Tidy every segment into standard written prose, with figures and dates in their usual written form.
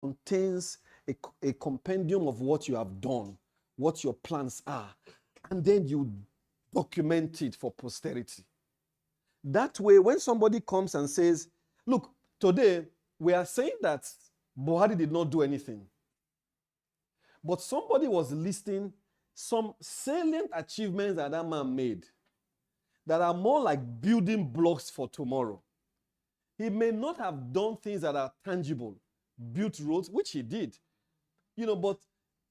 contains a compendium of what you have done, what your plans are, and then you document it for posterity. That way, when somebody comes and says, look, today we are saying that Buhari did not do anything, but somebody was listing some salient achievements that that man made that are more like building blocks for tomorrow. He may not have done things that are tangible, built roads, which he did, but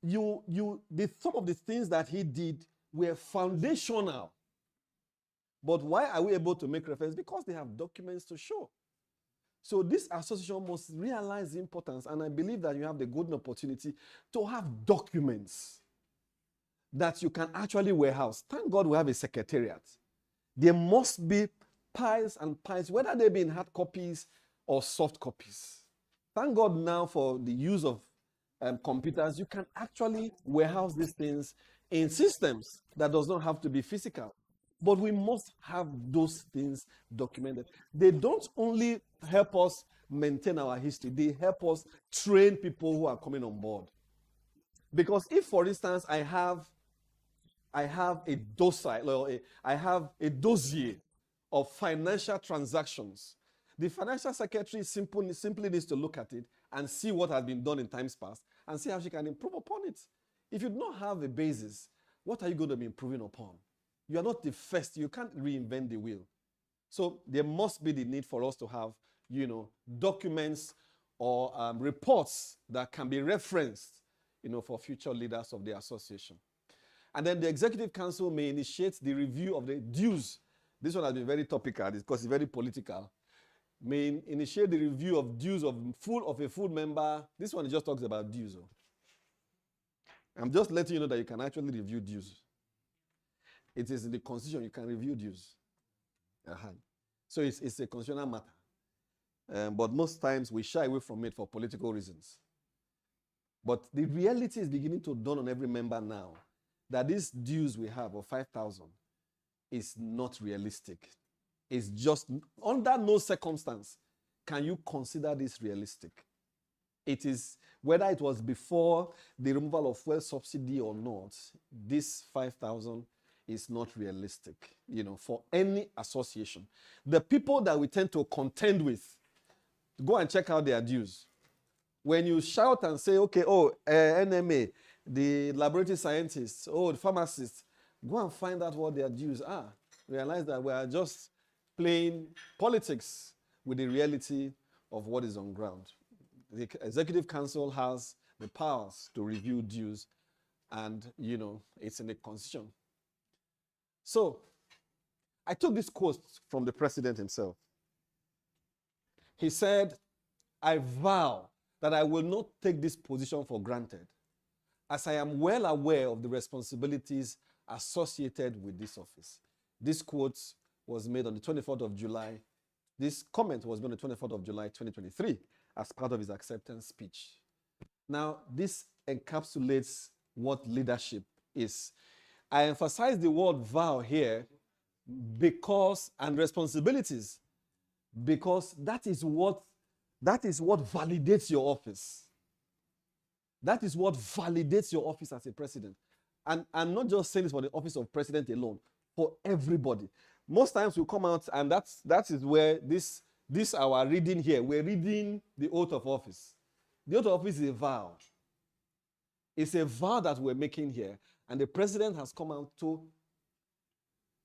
some of the things that he did were foundational. But why are we able to make reference? Because they have documents to show. So this association must realize the importance, and I believe that you have the golden opportunity to have documents that you can actually warehouse. Thank God we have a secretariat. There must be piles and piles, whether they be in hard copies or soft copies. Thank God now for the use of computers. You can actually warehouse these things in systems that does not have to be physical. But we must have those things documented. They don't only help us maintain our history, they help us train people who are coming on board. Because if, for instance, I have a dossier of financial transactions, the financial secretary simply needs to look at it and see what has been done in times past and see how she can improve upon it. If you do not have a basis, what are you going to be improving upon? You are not the first. You can't reinvent the wheel. So there must be the need for us to have, documents or reports that can be referenced, for future leaders of the association. And then the executive council may initiate the review of the dues. This one has been very topical because it's very political. May initiate the review of dues of a full member. This one just talks about dues. I'm just letting you know that you can actually review dues. It is in the constitution you can review dues. So it's a constitutional matter. But most times we shy away from it for political reasons. But the reality is beginning to dawn on every member now that these dues we have of 5,000 is not realistic. It's just, under no circumstance can you consider this realistic. It is, whether it was before the removal of fuel subsidy or not, this 5,000 is not realistic, for any association. The people that we tend to contend with, go and check out their dues. When you shout and say, okay, NMA, the laboratory scientists, the pharmacists, go and find out what their dues are. Realize that we are just playing politics with the reality of what is on ground. The Executive Council has the powers to review dues, and, it's in the Constitution. So, I took this quote from the president himself. He said, I vow that I will not take this position for granted, as I am well aware of the responsibilities associated with this office. This quote was made on the 24th of July. This comment was made on the 24th of July, 2023, as part of his acceptance speech. Now, this encapsulates what leadership is. I emphasize the word vow here and responsibilities, because that is what validates your office. That is what validates your office as a president. And I'm not just saying this for the office of president alone, for everybody. Most times we come out, and that is where this our reading here, we're reading the oath of office. The oath of office is a vow. It's a vow that we're making here. And the president has come out to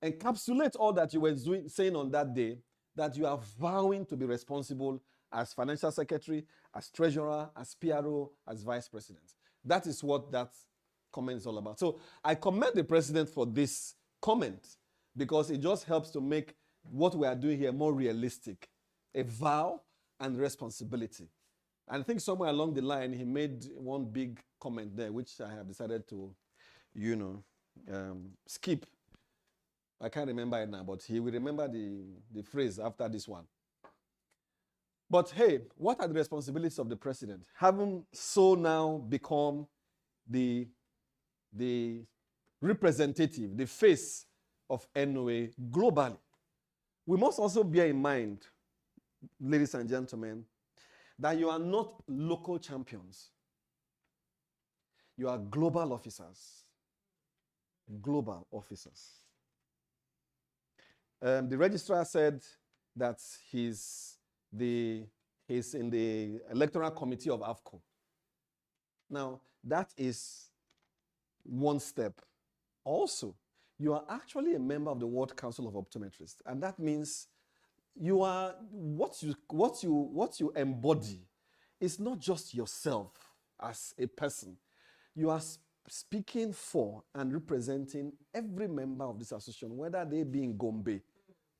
encapsulate all that you were saying on that day, that you are vowing to be responsible as financial secretary, as treasurer, as PRO, as vice president. That is what that comment is all about. So I commend the president for this comment, because it just helps to make what we are doing here more realistic. A vow and responsibility. And I think somewhere along the line, he made one big comment there, which I have decided to, skip. I can't remember it now, but he will remember the phrase after this one. But hey, what are the responsibilities of the president? Having so now become the representative, the face of NOA globally. We must also bear in mind, ladies and gentlemen, that you are not local champions. You are global officers. Global officers. The registrar said that he's in the electoral committee of AFCO. Now, that is one step. Also, you are actually a member of the World Council of Optometrists, and that means you are what you embody is not just yourself as a person. You are speaking for and representing every member of this association, whether they be in Gombe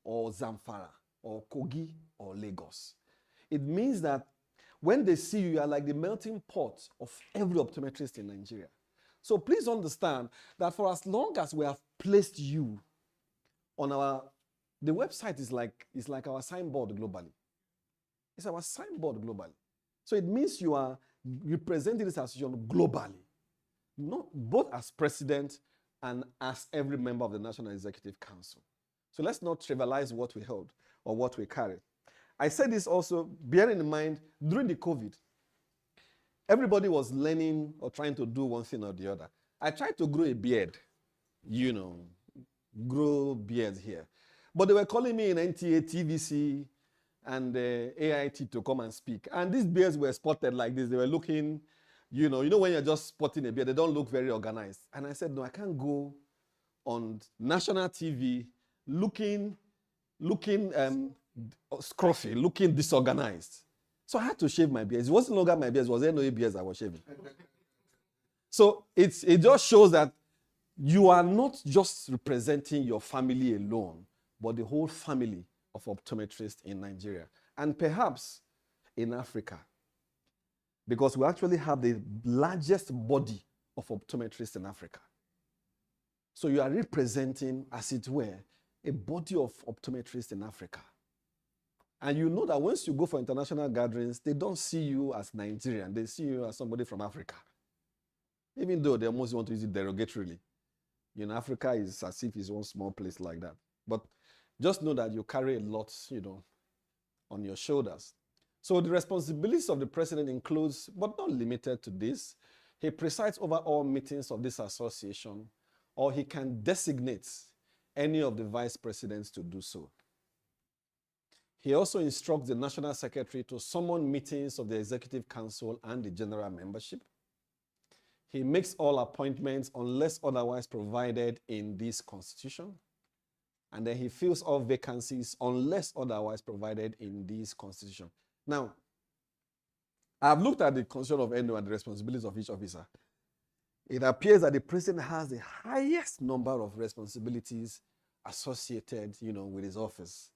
or Zamfara or Kogi or Lagos. It means that when they see you, you are like the melting pot of every optometrist in Nigeria. So please understand that for as long as we have placed you on the website is like our signboard globally. It's our signboard globally. So it means you are representing this association globally, not both as president and as every member of the National Executive Council. So let's not trivialize what we hold or what we carry. I said this also, bearing in mind, during the COVID, everybody was learning or trying to do one thing or the other. I tried to grow a beard, grow beard here. But they were calling me in NTA, TVC, and AIT to come and speak. And these beards were spotted like this. They were looking, you know when you're just spotting a beard, they don't look very organized. And I said, no, I can't go on national TV looking scruffy, looking disorganized. So I had to shave my beard. It wasn't longer my beard, it was NOA beards I was shaving. So it just shows that you are not just representing your family alone, but the whole family of optometrists in Nigeria and perhaps in Africa, because we actually have the largest body of optometrists in Africa. So you are representing, as it were, a body of optometrists in Africa. And you know that once you go for international gatherings, they don't see you as Nigerian, they see you as somebody from Africa. Even though they almost want to use it derogatorily. Africa is as if it's one small place like that. But just know that you carry a lot, on your shoulders. So the responsibilities of the president includes, but not limited to this, he presides over all meetings of this association, or he can designate any of the vice presidents to do so. He also instructs the national secretary to summon meetings of the executive council and the general membership. He makes all appointments unless otherwise provided in this constitution. And then he fills all vacancies unless otherwise provided in this constitution. Now, I've looked at the constitution of NOA and the responsibilities of each officer. It appears that the president has the highest number of responsibilities associated, with his office.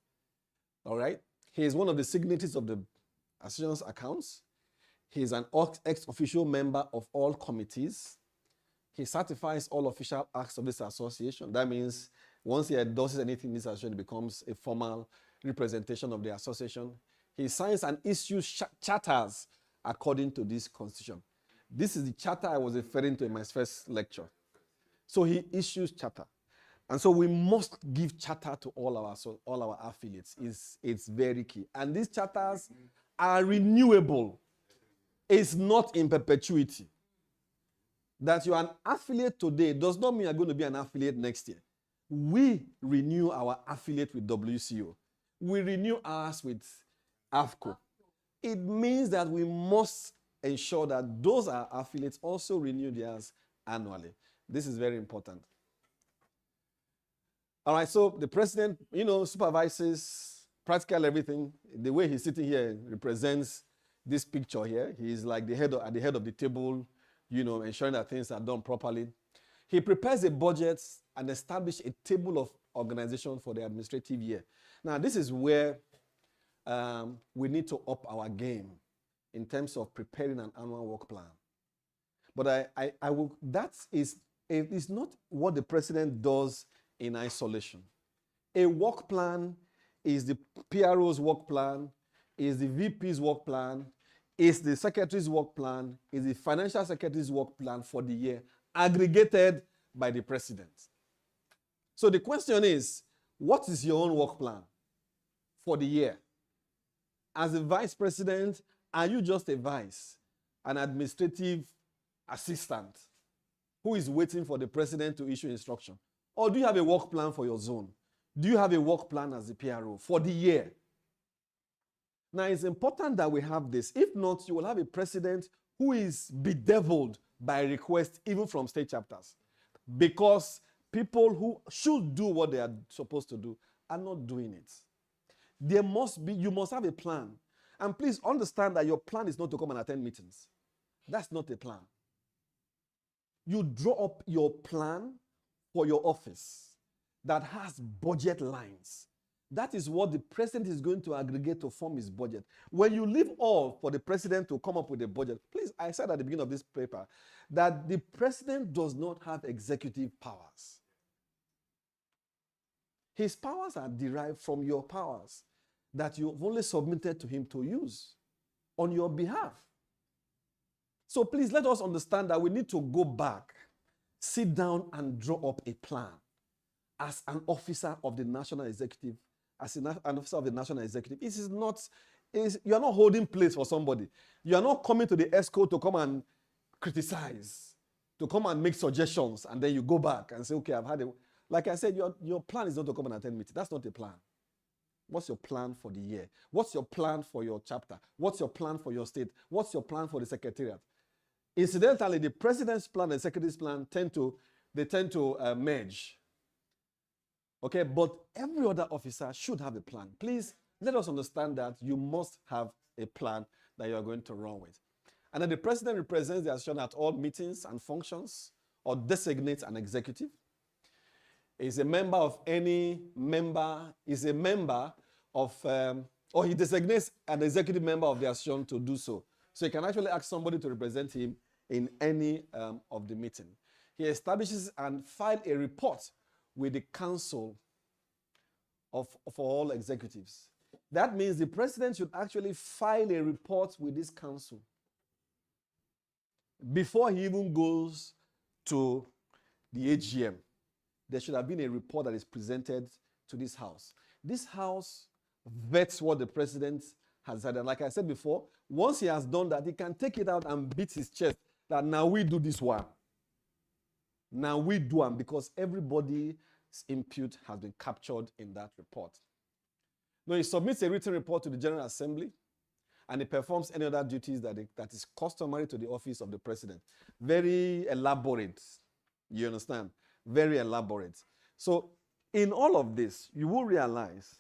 All right? He is one of the signatories of the association's accounts. He is an ex-official member of all committees. He certifies all official acts of this association. That means once he endorses anything in this association, it becomes a formal representation of the association. He signs and issues charters according to this constitution. This is the charter I was referring to in my first lecture. So he issues charter. And so we must give charter to all our affiliates. It's very key. And these charters are renewable. It's not in perpetuity. That you're an affiliate today does not mean you're going to be an affiliate next year. We renew our affiliate with WCO. We renew ours with AFCO. It means that we must ensure that those are affiliates also renew theirs annually. This is very important. All right, so the president, supervises practically everything. The way he's sitting here represents this picture here. He's like at the head of the table, ensuring that things are done properly. He prepares a budget and establishes a table of organization for the administrative year. Now, this is where we need to up our game in terms of preparing an annual work plan. But it's not what the president does in isolation. A work plan is the PRO's work plan, is the VP's work plan, is the secretary's work plan, is the financial secretary's work plan for the year, aggregated by the president. So the question is, what is your own work plan for the year? As the vice president, Are you just a vice, an administrative assistant who is waiting for the president to issue instruction? Or do you have a work plan for your zone? Do you have a work plan as a PRO for the year? Now, it's important that we have this. If not, you will have a president who is bedeviled by request, even from state chapters, because people who should do what they are supposed to do are not doing it. You must have a plan. And please understand that your plan is not to come and attend meetings. That's not a plan. You draw up your plan for your office that has budget lines. That is what the president is going to aggregate to form his budget. When you leave all for the president to come up with a budget, please, I said at the beginning of this paper that the president does not have executive powers. His powers are derived from your powers that you've only submitted to him to use on your behalf. So please let us understand that we need to go back, sit down and draw up a plan as an officer of the national executive, as an officer of the national executive. You are not holding place for somebody. You are not coming to the ESCO to come and criticize, to come and make suggestions, and then you go back and say, okay, I've had a... Like I said, your plan is not to come and attend meeting. That's not a plan. What's your plan for the year? What's your plan for your chapter? What's your plan for your state? What's your plan for the secretariat? Incidentally, the president's plan and the secretary's plan tend to merge. Okay, but every other officer should have a plan. Please, let us understand that you must have a plan that you are going to run with. And then the president represents the association at all meetings and functions or designates an executive. Is a member of any member, is a member of, or he designates an executive member of the association to do so. So he can actually ask somebody to represent him in any of the meeting. He establishes and files a report with the council for all executives. That means the president should actually file a report with this council before he even goes to the AGM. There should have been a report that is presented to this house. This house vets what the president has said. And like I said before, once he has done that, he can take it out and beat his chest that now we do this one. Now we do one, because everybody's input has been captured in that report. Now he submits a written report to the General Assembly, and he performs any other duties that is customary to the office of the president. Very elaborate, you understand? Very elaborate. So in all of this, you will realize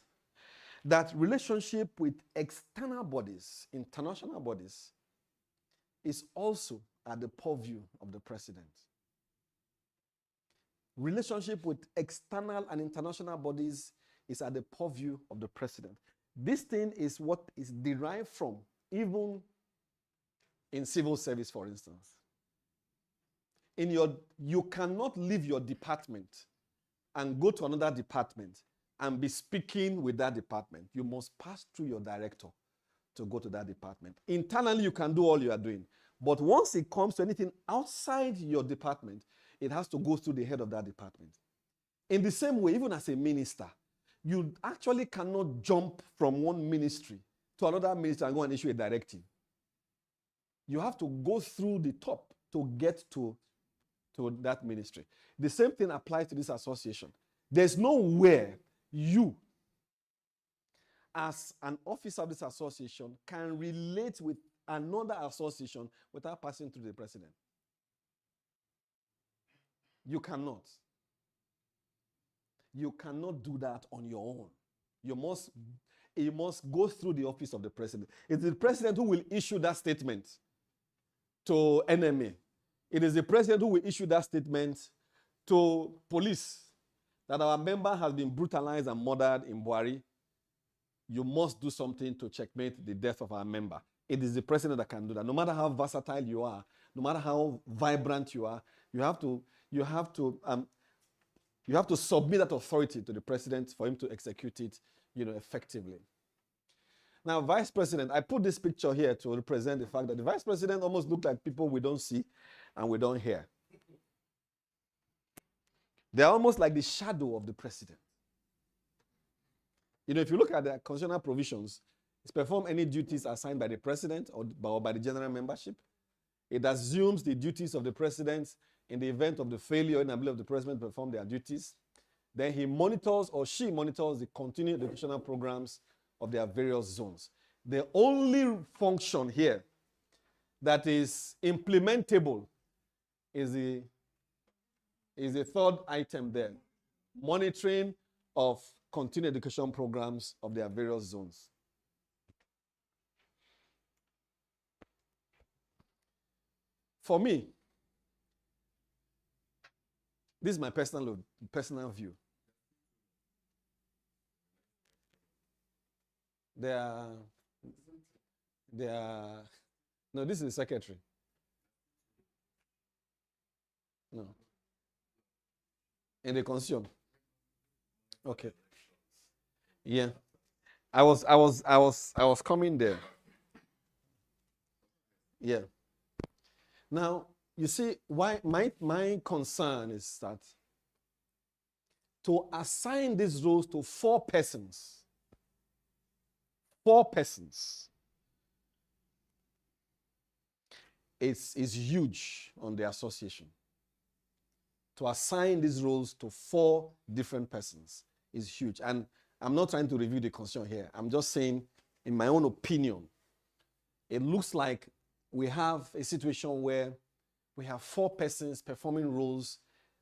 that relationship with external bodies, international bodies, is also at the purview of the president. Relationship with external and international bodies is at the purview of the president. This thing is what is derived from, even in civil service, for instance. You cannot leave your department and go to another department and be speaking with that department. You must pass through your director to go to that department. Internally, you can do all you are doing. But once it comes to anything outside your department, it has to go through the head of that department. In the same way, even as a minister, you actually cannot jump from one ministry to another ministry and go and issue a directive. You have to go through the top to get to that ministry. The same thing applies to this association. There's nowhere you, as an officer of this association, can relate with another association without passing through the president. You cannot. You cannot do that on your own. You must go through the office of the president. It's the president who will issue that statement to NMA. It is the president who will issue that statement to police that our member has been brutalized and murdered in Buhari. You must do something to checkmate the death of our member. It is the president that can do that. No matter how versatile you are, no matter how vibrant you are, you have to submit that authority to the president for him to execute it, effectively. Now, vice president, I put this picture here to represent the fact that the vice president almost look like people we don't see and we don't hear. They're almost like the shadow of the president. If you look at the constitutional provisions, perform any duties assigned by the president or by the general membership. It assumes the duties of the president in the event of the failure or inability of the president to perform their duties. Then he monitors or she monitors the continuing educational programs of their various zones. The only function here that is implementable is the third item there. Monitoring of continuing education programs of their various zones. For me, this is my personal view. No, this is the secretary. No. In the consume. Okay. Yeah. I was coming there. Yeah. Now, you see, why my concern is that to assign these roles to 4 persons, is huge on the association. To assign these roles to 4 different persons is huge. And I'm not trying to review the constitution here. I'm just saying, in my own opinion, it looks like we have a situation where we have 4 persons performing roles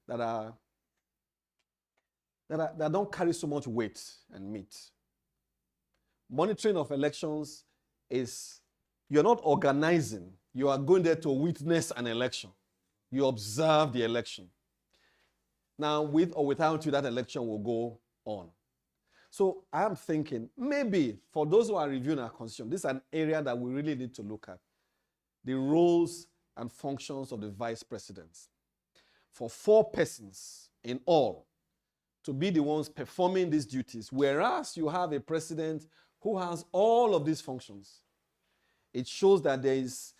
that don't carry so much weight and meat. Monitoring of elections is, you're not organizing. You are going there to witness an election. You observe the election. Now, with or without you, that election will go on. So I'm thinking, maybe for those who are reviewing our constitution, this is an area that we really need to look at. The roles and functions of the vice presidents. For 4 persons in all to be the ones performing these duties, whereas you have a president who has all of these functions. It shows that there is,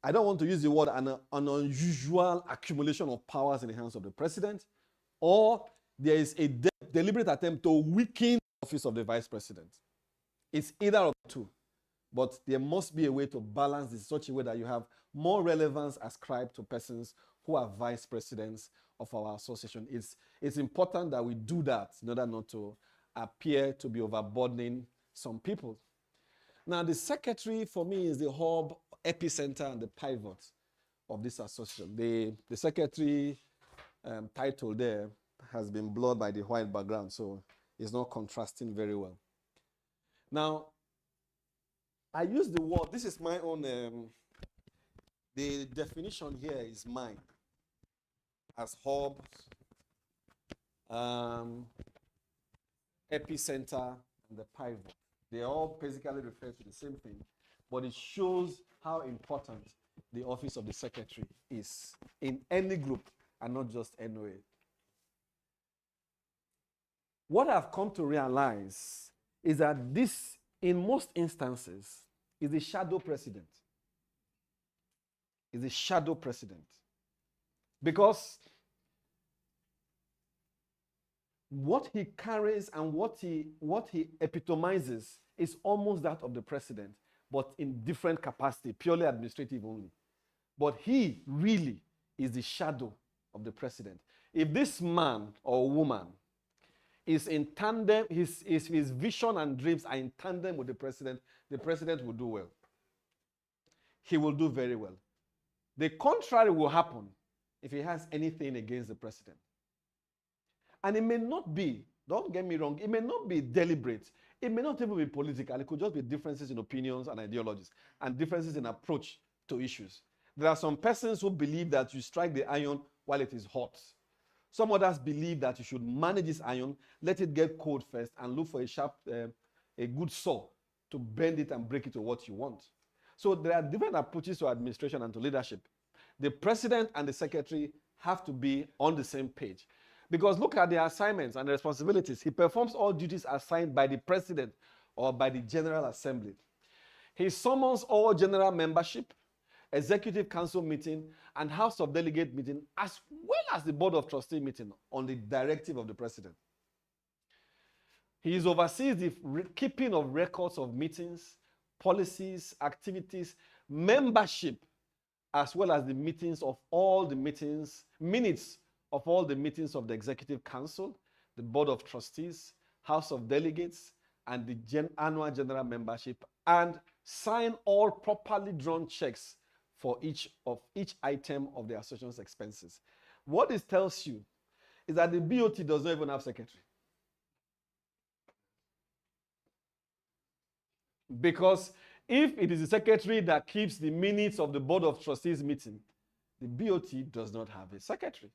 I don't want to use the word, an unusual accumulation of powers in the hands of the president, or there is a deliberate attempt to weaken the office of the vice president. It's either of the two. But there must be a way to balance this in such a way that you have more relevance ascribed to persons who are vice presidents of our association. It's important that we do that in order not to appear to be overburdening some people. Now, the secretary for me is the hub, epicenter, and the pivot of this association. The secretary title there has been blurred by the white background, so it's not contrasting very well. Now, I use the word, this is my own, the definition here is mine, as hub, epicenter, and the pivot. They all basically refer to the same thing, but it shows how important the office of the secretary is in any group and not just NOA. What I've come to realize is that this, in most instances, is a shadow president. Is a shadow president. Because what he carries and what he epitomizes is almost that of the president, but in different capacity, purely administrative only. But he really is the shadow of the president. If this man or woman is in tandem, his vision and dreams are in tandem with the president will do well. He will do very well. The contrary will happen if he has anything against the president. And it may not be, don't get me wrong, it may not be deliberate. It may not even be political. It could just be differences in opinions and ideologies and differences in approach to issues. There are some persons who believe that you strike the iron while it is hot. Some others believe that you should manage this iron, let it get cold first, and look for a good saw to bend it and break it to what you want. So there are different approaches to administration and to leadership. The president and the secretary have to be on the same page. Because look at the assignments and the responsibilities. He performs all duties assigned by the president or by the General Assembly. He summons all general membership, executive council meeting, and House of Delegate meeting, as well as the Board of Trustee meeting on the directive of the president. He oversees the keeping of records of meetings policies, activities, membership, as well as the minutes of all the meetings of the Executive Council, the Board of Trustees, House of Delegates, and the annual general membership, and sign all properly drawn checks for each item of the association's expenses. What this tells you is that the BOT does not even have secretary. Because if it is the secretary that keeps the minutes of the Board of Trustees meeting, the BOT does not have a secretary.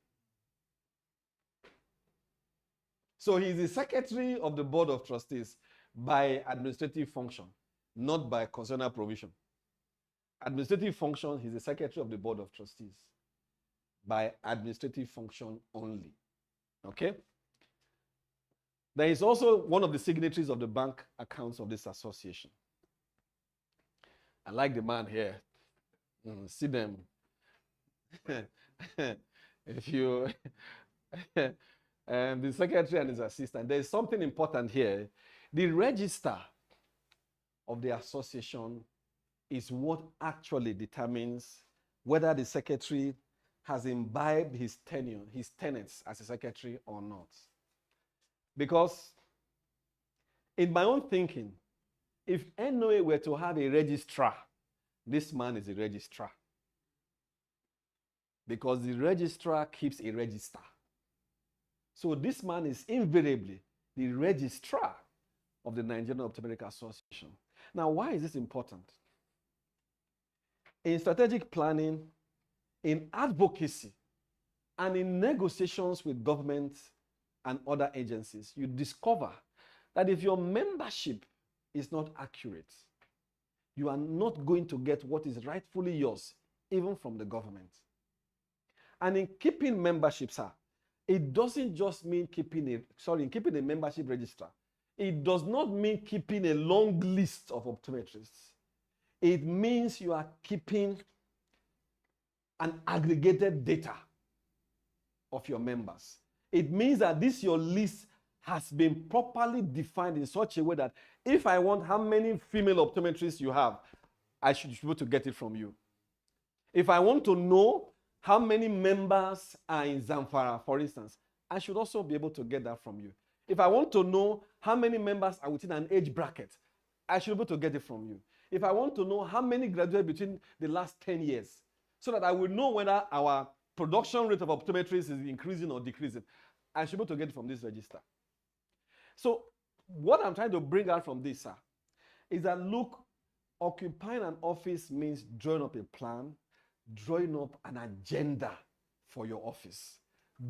So he is the secretary of the Board of Trustees by administrative function, not by constitutional provision. Administrative function, he's the secretary of the Board of Trustees by administrative function only. Okay? There is also one of the signatories of the bank accounts of this association. I like the man here. See them. If you the secretary and his assistant, there is something important here. The register of the association is what actually determines whether the secretary has imbibed his tenets as a secretary or not. Because in my own thinking, if NOA were to have a registrar, this man is a registrar. Because the registrar keeps a register. So this man is invariably the registrar of the Nigerian Optometric Association. Now, why is this important? In strategic planning, in advocacy, and in negotiations with government and other agencies, you discover that if your membership is not accurate, you are not going to get what is rightfully yours, even from the government. And in keeping membership, sir, it doesn't just mean keeping a membership register. It does not mean keeping a long list of optometrists. It means you are keeping an aggregated data of your members. It means that your list has been properly defined in such a way that if I want how many female optometrists you have, I should be able to get it from you. If I want to know how many members are in Zamfara, for instance, I should also be able to get that from you. If I want to know how many members are within an age bracket, I should be able to get it from you. If I want to know how many graduated between the last 10 years, so that I will know whether our production rate of optometrists is increasing or decreasing, I should be able to get it from this register. So what I'm trying to bring out from this, sir, is that look, occupying an office means drawing up a plan, drawing up an agenda for your office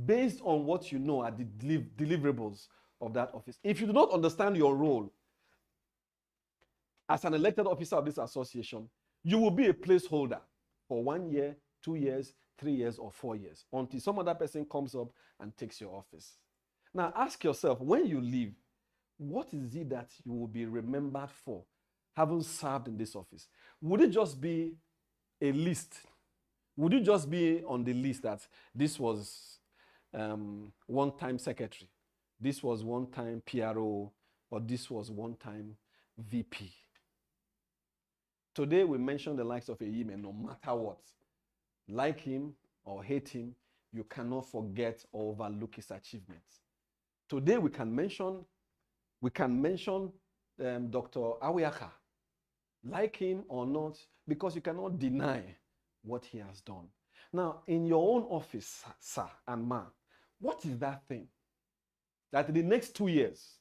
based on what you know are the deliverables of that office. If you do not understand your role as an elected officer of this association, you will be a placeholder for 1 year, 2 years, 3 years, or 4 years until some other person comes up and takes your office. Now ask yourself, when you leave, what is it that you will be remembered for having served in this office? Would it just be a list? Would you just be on the list that this was one-time secretary, this was one-time PRO, or this was one-time VP? Today we mention the likes of Eyime, no matter what. Like him or hate him, you cannot forget or overlook his achievements. Today we can mention Dr. Awiaka. Like him or not, because you cannot deny what he has done. Now, in your own office, sir and ma, what is that thing that in the next 2 years,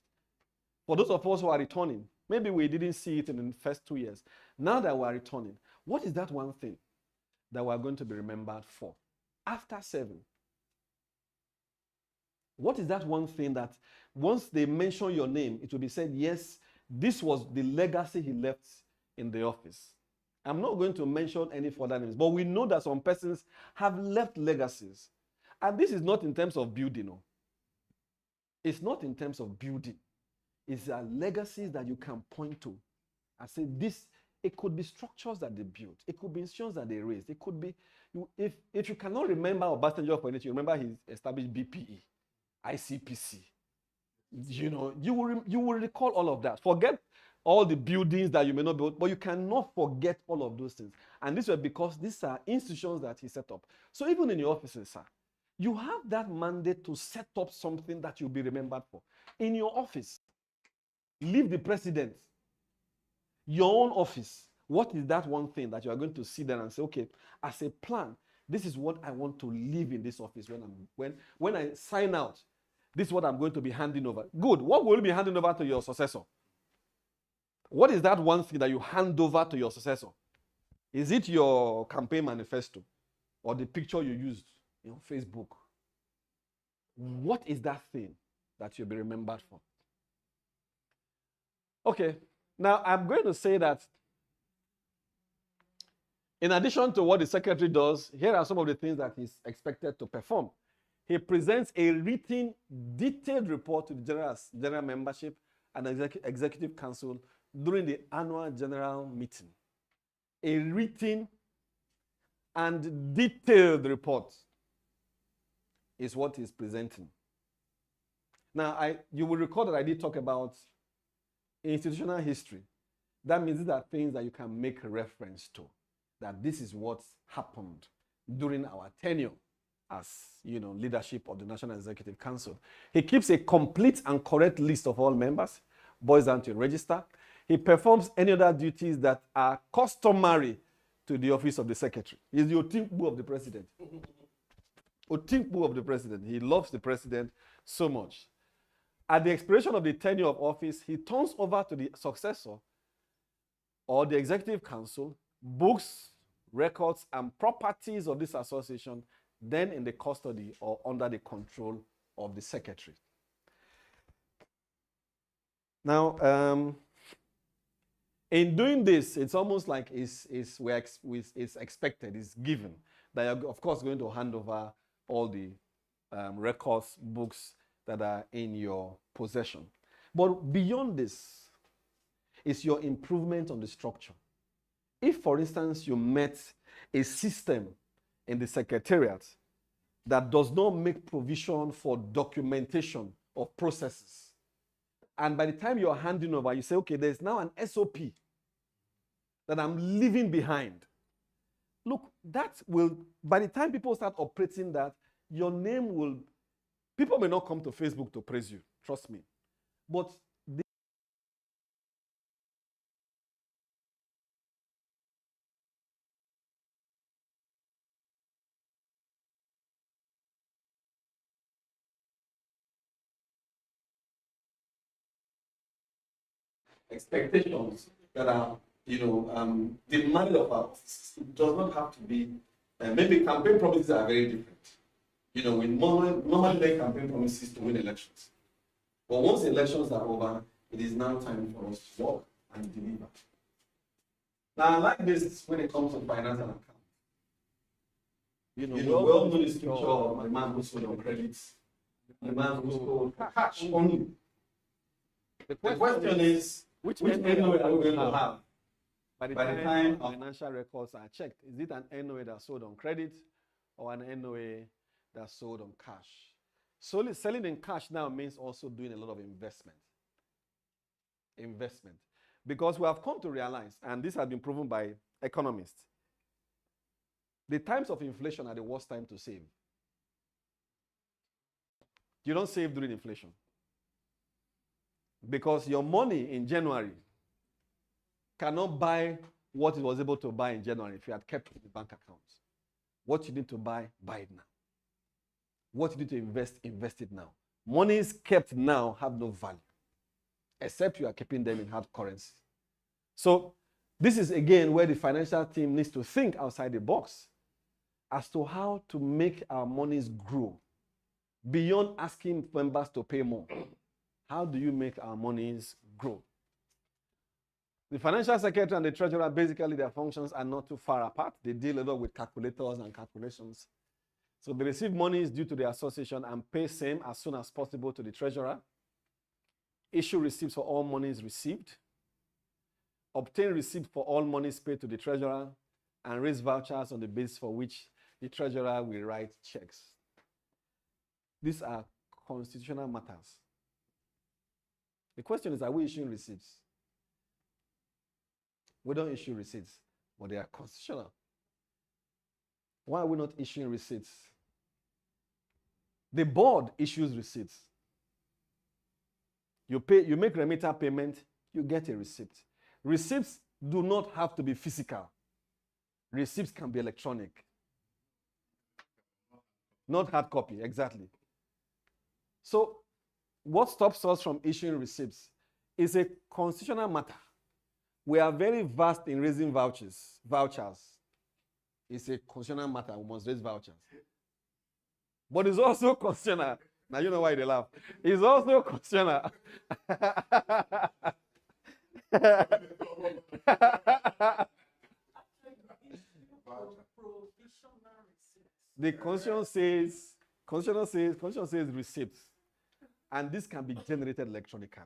for those of us who are returning, maybe we didn't see it in the first 2 years, now that we are returning, what is that one thing that we are going to be remembered for after 7? What is that one thing that once they mention your name, it will be said, yes, this was the legacy he left in the office? I'm not going to mention any further names, but we know that some persons have left legacies. And this is not in terms of building. No. It's not in terms of building. It's legacies that you can point to. I say this, it could be structures that they built. It could be institutions that they raised. It could be, if you cannot remember Obasanjo for anything, you remember he established BPE, ICPC. You know, you will recall all of that. Forget all the buildings that you may not build, but you cannot forget all of those things. And this was because these are institutions that he set up. So even in your offices, sir, you have that mandate to set up something that you'll be remembered for. In your office, leave the president, your own office. What is that one thing that you are going to sit there and say, okay, as a plan, this is what I want to leave in this office when I sign out. This is what I'm going to be handing over. Good. What will you be handing over to your successor? What is that one thing that you hand over to your successor? Is it your campaign manifesto or the picture you used on Facebook? What is that thing that you'll be remembered for? Okay. Now, I'm going to say that in addition to what the secretary does, here are some of the things that he's expected to perform. He presents a written, detailed report to the general membership and executive council during the annual general meeting. A written and detailed report is what he's presenting. Now, you will recall that I did talk about institutional history. That means these are things that you can make reference to, that this is what happened during our tenure as leadership of the National Executive Council. He keeps a complete and correct list of all members, boils down to a register. He performs any other duties that are customary to the office of the secretary. He's the Otimpu of the president. Otimpu of the president. He loves the president so much. At the expiration of the tenure of office, he turns over to the successor or the executive council books, records, and properties of this association, then in the custody or under the control of the secretary. Now, in doing this, it's almost like it's expected, it's given, that you're, of course, going to hand over all the records, books that are in your possession. But beyond this is your improvement on the structure. If, for instance, you met a system in the secretariat that does not make provision for documentation of processes, and by the time you're handing over, you say, okay, there's now an SOP that I'm leaving behind. Look, that will, by the time people start operating that, your name will, people may not come to Facebook to praise you, trust me. But expectations that are, demanded of our offices. It does not have to be, maybe campaign promises are very different. We normally make campaign promises to win elections. But once elections are over, it is now time for us to work and deliver. Now, I like this when it comes to finance and account. Well known this picture of my man who's sold on credits, the man who's sold cash only. The question is, which NOA are we going to have by the time financial records are checked? Is it an NOA that's sold on credit or an NOA that's sold on cash? Solely selling in cash now means also doing a lot of investment. Because we have come to realize, and this has been proven by economists, the times of inflation are the worst time to save. You don't save during inflation. Because your money in January cannot buy what it was able to buy in January if you had kept it in the bank account. What you need to buy it now. What you need to invest it now. Monies kept now have no value, except you are keeping them in hard currency. So this is, again, where the financial team needs to think outside the box as to how to make our monies grow beyond asking members to pay more. How do you make our monies grow? The financial secretary and the treasurer, basically their functions are not too far apart. They deal a lot with calculators and calculations. So they receive monies due to the association and pay same as soon as possible to the treasurer. Issue receipts for all monies received. Obtain receipt for all monies paid to the treasurer, and raise vouchers on the basis for which the treasurer will write checks. These are constitutional matters. The question is, are we issuing receipts? We don't issue receipts, but they are constitutional. Why are we not issuing receipts? The board issues receipts. You make remitter payment, you get a receipt. Receipts do not have to be physical. Receipts can be electronic. Not hard copy, exactly. So, what stops us from issuing receipts is a constitutional matter. We are very vast in raising vouchers. It's a constitutional matter. We must raise vouchers. But it's also constitutional. Now you know why they laugh. It's also constitutional. The constitution says receipts, and this can be generated electronically.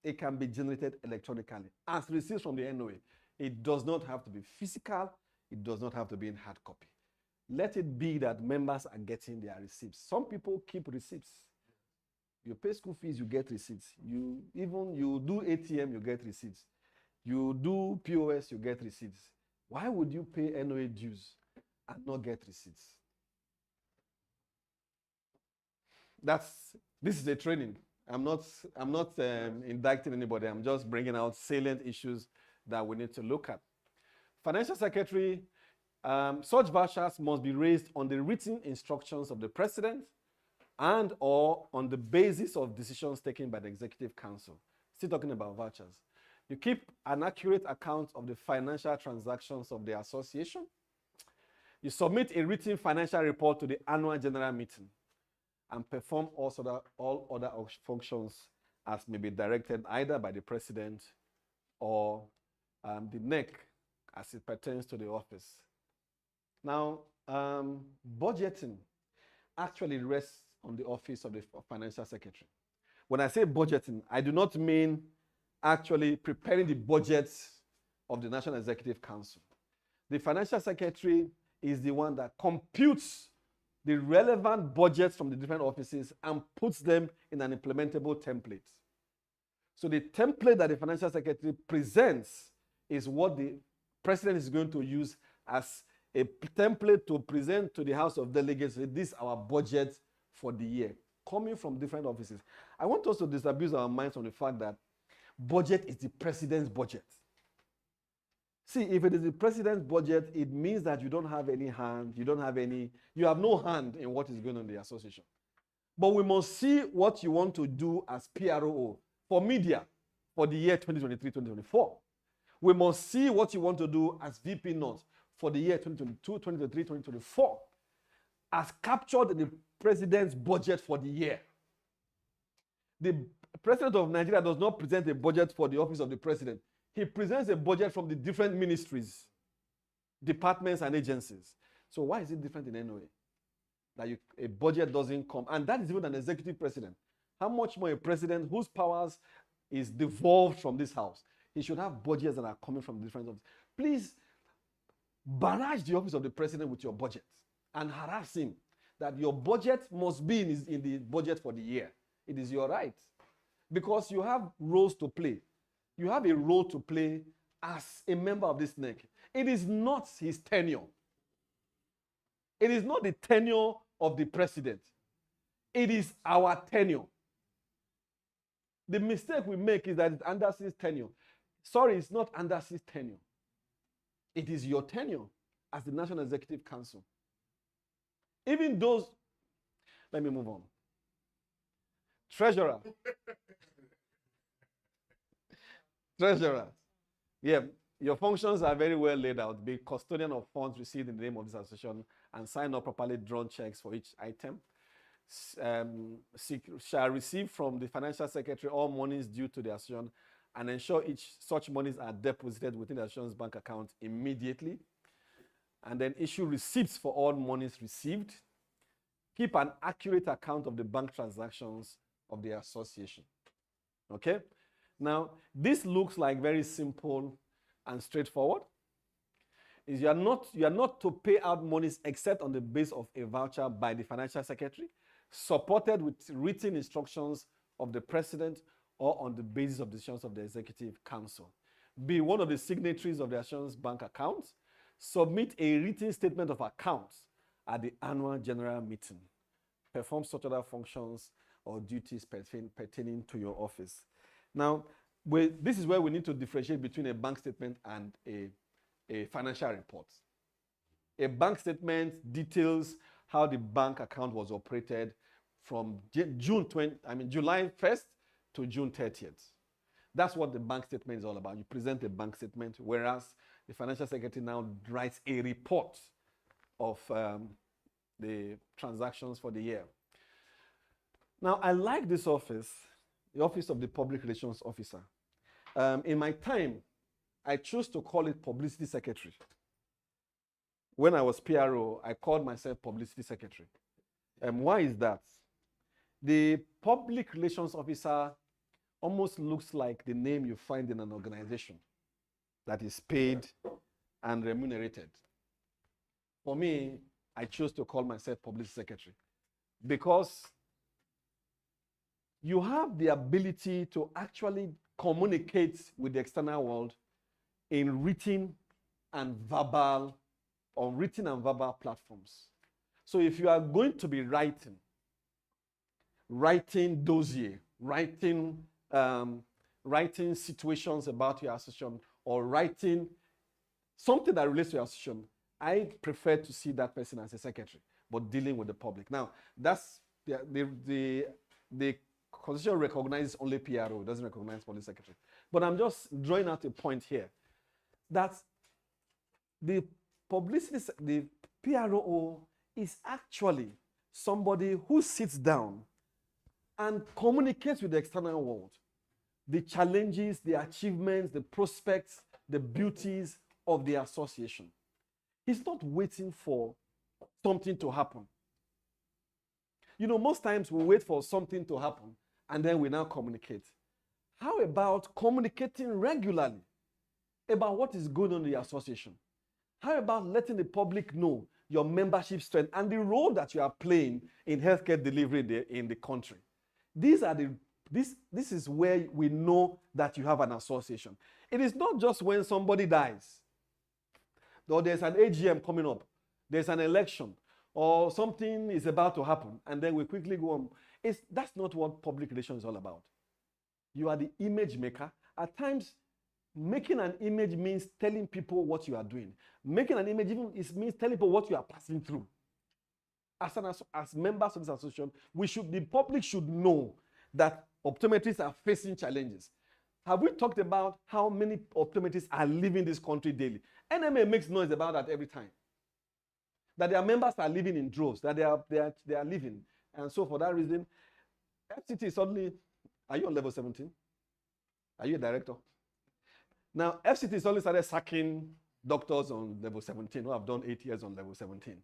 It can be generated electronically as receipts from the NOA. It does not have to be physical. It does not have to be in hard copy. Let it be that members are getting their receipts. Some people keep receipts. You pay school fees, you get receipts. You do ATM, you get receipts. You do POS, you get receipts. Why would you pay NOA dues and not get receipts? This is a training. I'm not indicting anybody. I'm just bringing out salient issues that we need to look at. Financial Secretary, such vouchers must be raised on the written instructions of the President and or on the basis of decisions taken by the Executive Council. Still talking about vouchers. You keep an accurate account of the financial transactions of the association. You submit a written financial report to the annual general meeting and perform all other functions as may be directed either by the President or the NEC as it pertains to the office. Now, budgeting actually rests on the office of the Financial Secretary. When I say budgeting, I do not mean actually preparing the budgets of the National Executive Council. The Financial Secretary is the one that computes the relevant budgets from the different offices and puts them in an implementable template. So the template that the Financial Secretary presents is what the President is going to use as a template to present to the House of Delegates. This is our budget for the year, coming from different offices. I want us to disabuse our minds on the fact that budget is the President's budget. See, if it is the President's budget, it means that you don't have any hand, you have no hand in what is going on in the association. But we must see what you want to do as PRO for media for the year 2023-2024. We must see what you want to do as VP North for the year 2022, 2023, 2024, as captured in the President's budget for the year. The President of Nigeria does not present a budget for the office of the President. He presents a budget from the different ministries, departments, and agencies. So why is it different in NOA? That a budget doesn't come, and that is even an executive president. How much more a president whose powers is devolved from this house? He should have budgets that are coming from different offices. Please barrage the office of the president with your budget and harass him that your budget must be in the budget for the year. It is your right, because you have roles to play. You have a role to play as a member of this NEC. It is not his tenure. It is not the tenure of the president. It is our tenure. The mistake we make is that it's Anderson's tenure. Sorry, it's not Anderson's tenure. It is your tenure as the National Executive Council. Even those, let me move on. Treasurer. Treasurer. Yeah, your functions are very well laid out. Be custodian of funds received in the name of this association and sign up properly drawn checks for each item. Shall receive from the Financial Secretary all monies due to the association and ensure such monies are deposited within the association's bank account immediately. And then issue receipts for all monies received. Keep an accurate account of the bank transactions of the association. Okay? Now, this looks like very simple and straightforward. You are not to pay out monies except on the basis of a voucher by the Financial Secretary, supported with written instructions of the President or on the basis of decisions of the Executive Council. be one of the signatories of the assurance bank account, submit a written statement of accounts at the annual general meeting, perform such other functions or duties pertaining to your office. Now, this is where we need to differentiate between a bank statement and a financial report. A bank statement details how the bank account was operated from July 1st to June 30th. That's what the bank statement is all about. You present a bank statement, whereas the financial secretary now writes a report of the transactions for the year. Now, I like this office, the Office of the Public Relations Officer. In my time, I chose to call it Publicity Secretary. When I was PRO, I called myself Publicity Secretary. Why is that? The Public Relations Officer almost looks like the name you find in an organization that is paid and remunerated. For me, I chose to call myself Publicity Secretary because you have the ability to actually communicate with the external world in written and verbal platforms. So if you are going to be writing dossier, writing situations about your association, or writing something that relates to your association, I prefer to see that person as a secretary, but dealing with the public. Now, that's the Constitution recognizes only PRO, it doesn't recognize police secretary. But I'm just drawing out a point here that the PRO is actually somebody who sits down and communicates with the external world, the challenges, the achievements, the prospects, the beauties of the association. He's not waiting for something to happen. You know, most times we wait for something to happen and then we now communicate. How about communicating regularly about what is going on in the association? How about letting the public know your membership strength and the role that you are playing in healthcare delivery in the country? This is where we know that you have an association. It is not just when somebody dies, or there's an AGM coming up, there's an election, or something is about to happen, and then we quickly go on. That's not what public relations is all about. You are the image maker. At times, making an image means telling people what you are doing. Making an image even means telling people what you are passing through. As members of this association, the public should know that optometrists are facing challenges. Have we talked about how many optometrists are leaving this country daily? NMA makes noise about that every time. That their members are living in droves, that they are living. And so for that reason, FCT suddenly, are you on level 17? Are you a director? Now, FCT suddenly started sacking doctors on level 17 who have done 8 years on level 17.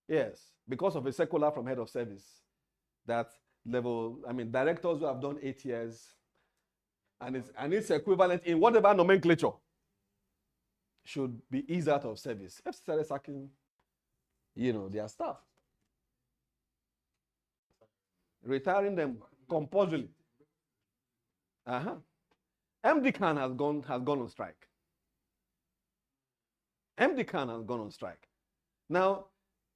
Yes, because of a circular from head of service that directors who have done 8 years and it's equivalent in whatever nomenclature should be eased out of service. FCT started sacking, their staff. Retiring them compulsorily. MDCAN has gone on strike. MDCAN has gone on strike. Now,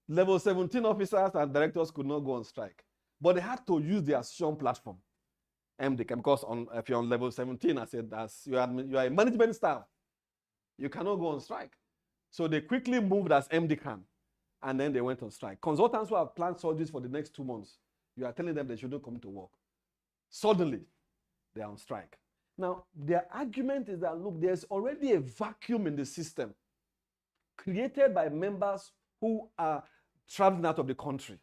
level 17 officers and directors could not go on strike, but they had to use the association platform, MDCAN, because if you're on level 17, as you are a management staff, you cannot go on strike. So they quickly moved as MDCAN, and then they went on strike. Consultants who have planned surgeries for the next 2 months, you are telling them they shouldn't come to work. Suddenly, they are on strike. Now, their argument is that, look, there's already a vacuum in the system created by members who are traveling out of the country.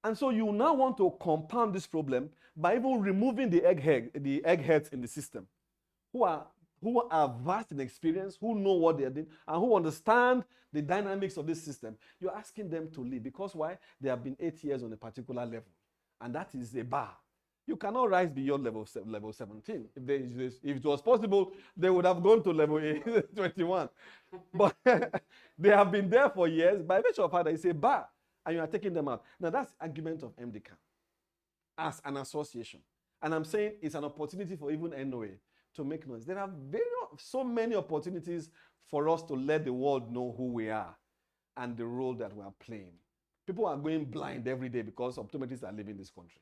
And so you now want to compound this problem by even removing the eggheads in the system, who are vast in experience, who know what they're doing, and who understand the dynamics of this system. You're asking them to leave because why? They have been 8 years on a particular level, and that is a bar. You cannot rise beyond level 17. If it was possible, they would have gone to level 21. But they have been there for years. By virtue of fact, it's a bar, and you are taking them out. Now, that's the argument of MDCAN as an association. And I'm saying it's an opportunity for even NOA to make noise. There are so many opportunities for us to let the world know who we are and the role that we are playing. People are going blind every day because optometrists are leaving this country.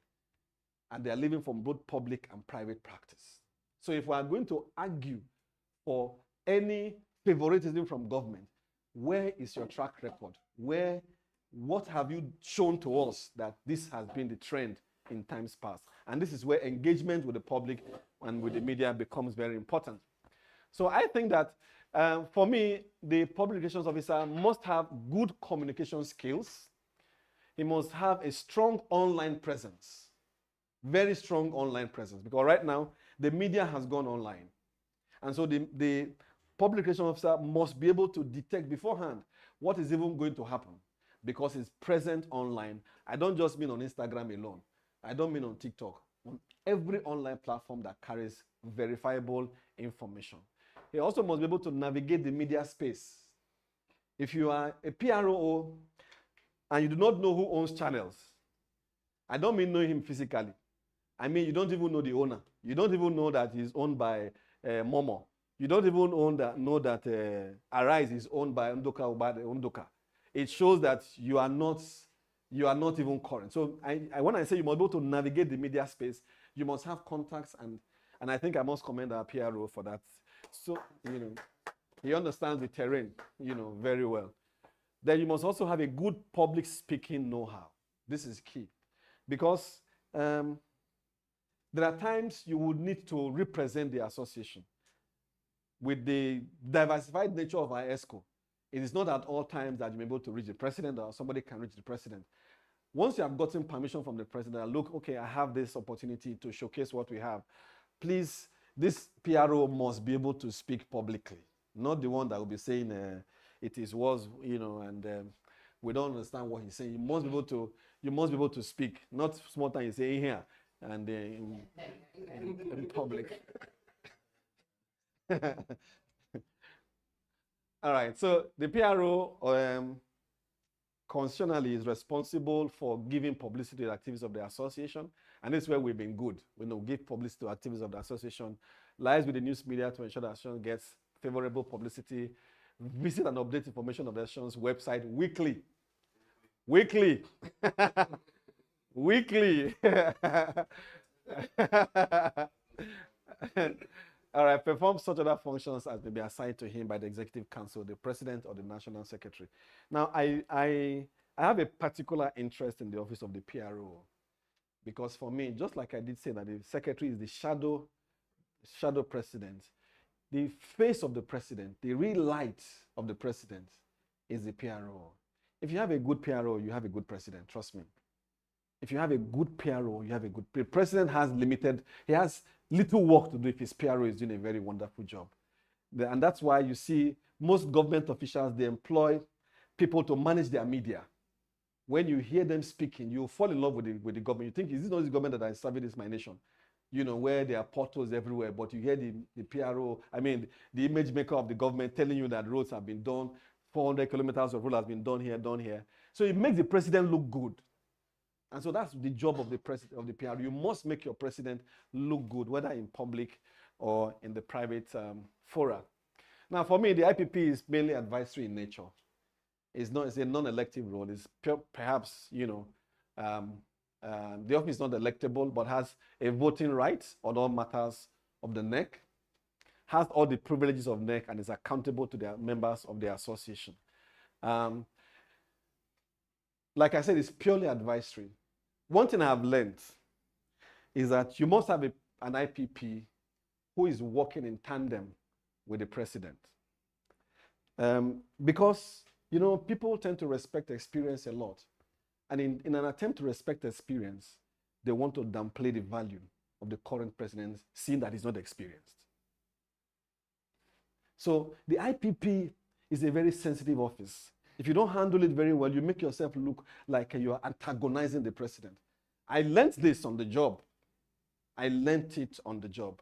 And they are leaving from both public and private practice. So if we are going to argue for any favoritism from government, where is your track record? What have you shown to us that this has been the trend in times past? And this is where engagement with the public and with the media becomes very important. So I think that for me, the public relations officer must have good communication skills. He must have a strong online presence, very strong online presence, because right now the media has gone online. And so the public relations officer must be able to detect beforehand what is even going to happen because it's present online. I don't just mean on Instagram alone. I don't mean on TikTok. On every online platform that carries verifiable information. He also must be able to navigate the media space. If you are a PRO and you do not know who owns channels, I don't mean know him physically. I mean, you don't even know the owner. You don't even know that he's owned by Momo. You don't even know that Arise is owned by Undoka or by Undoka. It shows that you are not even current. So when I say you must be able to navigate the media space, you must have contacts, and I think I must commend our PRO for that. So, he understands the terrain, very well. Then you must also have a good public speaking know-how. This is key. Because there are times you would need to represent the association. With the diversified nature of our ESCO, it is not at all times that you're able to reach the president or somebody can reach the president. Once you have gotten permission from the president, look, okay, I have this opportunity to showcase what we have. Please, this PRO must be able to speak publicly, not the one that will be saying it is was, and we don't understand what he's saying. You must be able to speak, not small time you say here and in public. All right, so the PRO constitutionally is responsible for giving publicity to the activities of the association, and this is where we've been good. We give publicity to activities of the association, lies with the news media to ensure the association gets favorable publicity, visit and update information of the association's website weekly. Weekly. All right, perform such other functions as may be assigned to him by the Executive Council, the President, or the National Secretary. Now, I have a particular interest in the office of the PRO because for me, just like I did say that the Secretary is the shadow President, the face of the President, the real light of the President is the PRO. If you have a good PRO, you have a good President, trust me. If you have a good PRO, you have a good... The President has little work to do if his PRO is doing a very wonderful job. And that's why you see most government officials, they employ people to manage their media. When you hear them speaking, you fall in love with the government. You think, is this not the government that is serving this my nation? Where there are portals everywhere, but you hear the PRO, the image maker of the government telling you that roads have been done, 400 kilometers of road has been done here. So it makes the president look good. And so that's the job of the president of the PR. You must make your president look good, whether in public or in the private fora. Now, for me, the IPP is mainly advisory in nature. It's a non-elective role. It's perhaps, the office is not electable, but has a voting right on all matters of the NEC, has all the privileges of NEC, and is accountable to the members of the association. Like I said, it's purely advisory. One thing I have learned is that you must have an IPP who is working in tandem with the president. Because, people tend to respect experience a lot. And in an attempt to respect experience, they want to downplay the value of the current president, seeing that he's not experienced. So the IPP is a very sensitive office. If you don't handle it very well, you make yourself look like you are antagonizing the president. I learned this on the job. I learned it on the job.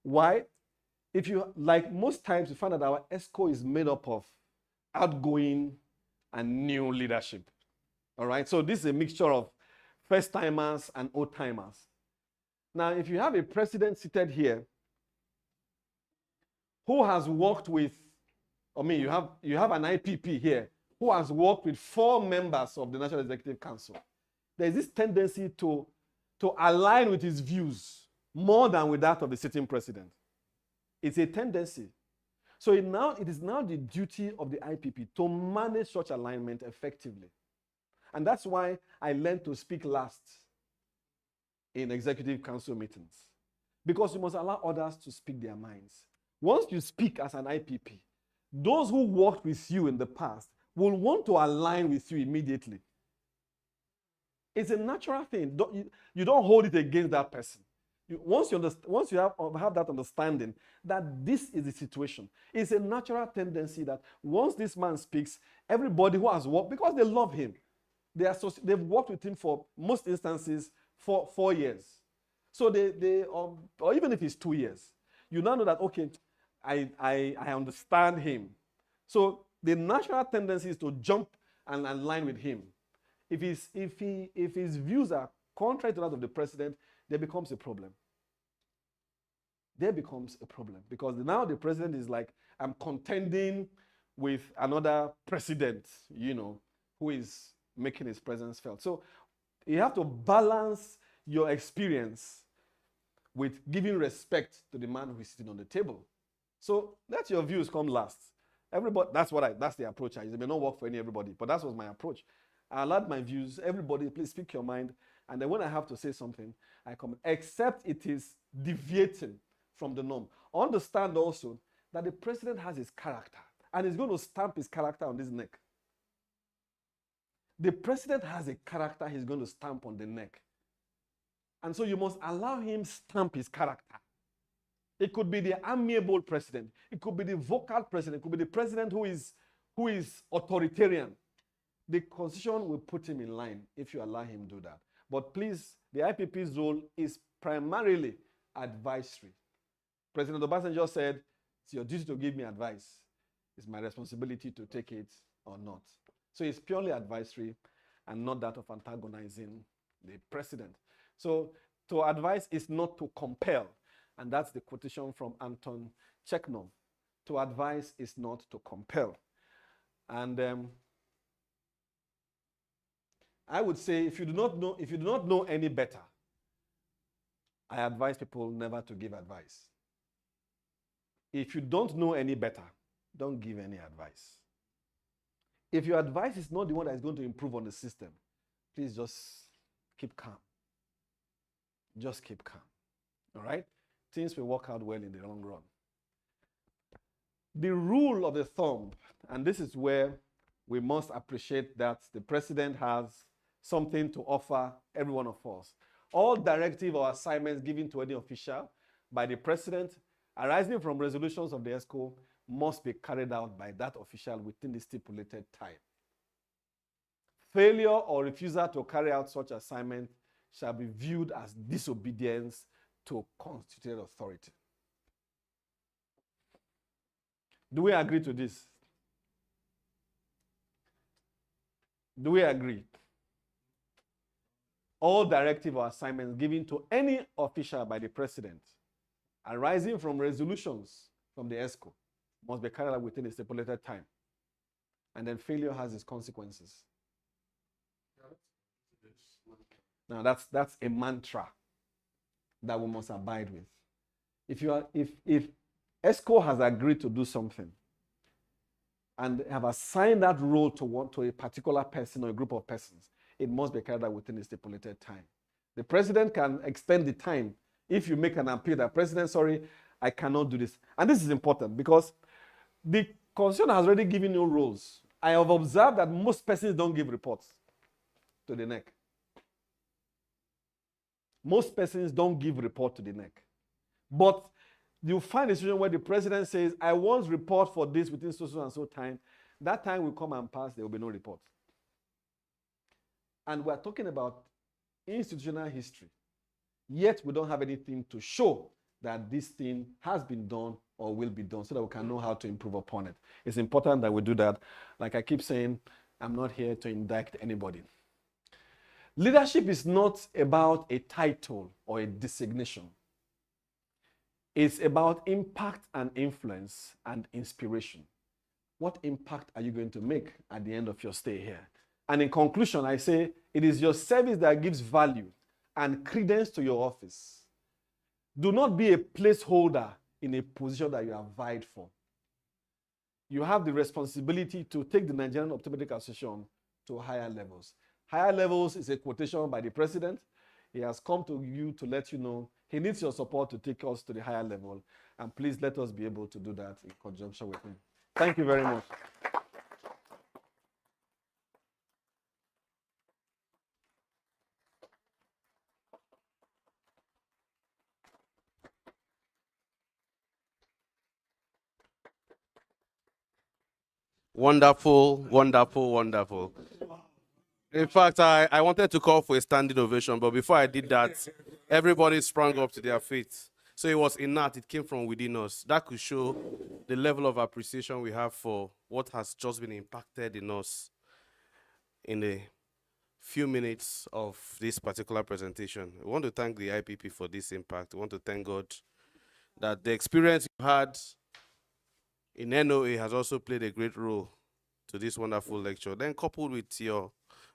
Why? If you, like most times, you find that our ESCO is made up of outgoing and new leadership. All right? So this is a mixture of first-timers and old-timers. Now, if you have a president seated here who has worked with, you have an IPP here who has worked with 4 members of the National Executive Council. There's this tendency to align with his views more than with that of the sitting president. It's a tendency. So it is now the duty of the IPP to manage such alignment effectively. And that's why I learned to speak last in executive council meetings. Because you must allow others to speak their minds. Once you speak as an IPP, those who worked with you in the past will want to align with you immediately. It's a natural thing. You don't hold it against that person. Once you have that understanding that this is the situation, it's a natural tendency that once this man speaks, everybody who has worked, because they love him, they've worked with him for most instances for 4 years. So or even if it's 2 years, you now know that, okay, I understand him. So the natural tendency is to jump and align with him. If his views are contrary to that of the president, there becomes a problem. There becomes a problem because now the president is like, I'm contending with another president, who is making his presence felt. So you have to balance your experience with giving respect to the man who is sitting on the table. So let your views come last. Everybody, that's the approach. It may not work for everybody, but that was my approach. I allowed my views. Everybody, please speak your mind. And then when I have to say something, I comment, except it is deviating from the norm. Understand also that the president has his character and he's going to stamp his character on this neck. The president has a character he's going to stamp on the neck. And so you must allow him stamp his character. It could be the amiable president. It could be the vocal president. It could be the president who is authoritarian. The constitution will put him in line if you allow him to do that. But please, the IPP's role is primarily advisory. President Obasanjo said, it's your duty to give me advice. It's my responsibility to take it or not. So it's purely advisory and not that of antagonizing the president. So to advise is not to compel. And that's the quotation from Anton Chekhov. To advise is not to compel. And I would say if you do not know any better, I advise people never to give advice. If you don't know any better, don't give any advice. If your advice is not the one that is going to improve on the system, please just keep calm. Just keep calm. All right? Things will work out well in the long run. The rule of the thumb, and this is where we must appreciate that the president has something to offer every one of us. All directive or assignments given to any official by the president arising from resolutions of the ESCO must be carried out by that official within the stipulated time. Failure or refusal to carry out such assignment shall be viewed as disobedience to constituted authority. Do we agree to this? Do we agree? All directive or assignments given to any official by the president arising from resolutions from the ESCO must be carried out within a stipulated time. And then failure has its consequences. Now that's a mantra that we must abide with. If ESCO has agreed to do something and have assigned that role to a particular person or a group of persons, it must be carried out within a stipulated time. The president can extend the time if you make an appeal that, President, sorry, I cannot do this. And this is important because the Constitution has already given you rules. I have observed that most persons don't give reports to the NEC. Most persons don't give report to the NEC. But you find a situation where the president says, I want report for this within so and so time. That time will come and pass, there will be no report. And we're talking about institutional history. Yet we don't have anything to show that this thing has been done or will be done so that we can know how to improve upon it. It's important that we do that. Like I keep saying, I'm not here to indict anybody. Leadership is not about a title or a designation. It's about impact and influence and inspiration. What impact are you going to make at the end of your stay here? And in conclusion, I say it is your service that gives value and credence to your office. Do not be a placeholder in a position that you have vied for. You have the responsibility to take the Nigerian Optometric Association to higher levels. Higher levels is a quotation by the president. He has come to you to let you know he needs your support to take us to the higher level. And please let us be able to do that in conjunction with him. Thank you very much. Wonderful, wonderful, wonderful. In fact, I wanted to call for a standing ovation, but before I did that, everybody sprang up to their feet. So it was innate, it came from within us. That could show the level of appreciation we have for what has just been impacted in us in the few minutes of this particular presentation. I want to thank the IPP for this impact. I want to thank God that the experience you had in NOA has also played a great role to this wonderful lecture, then coupled with your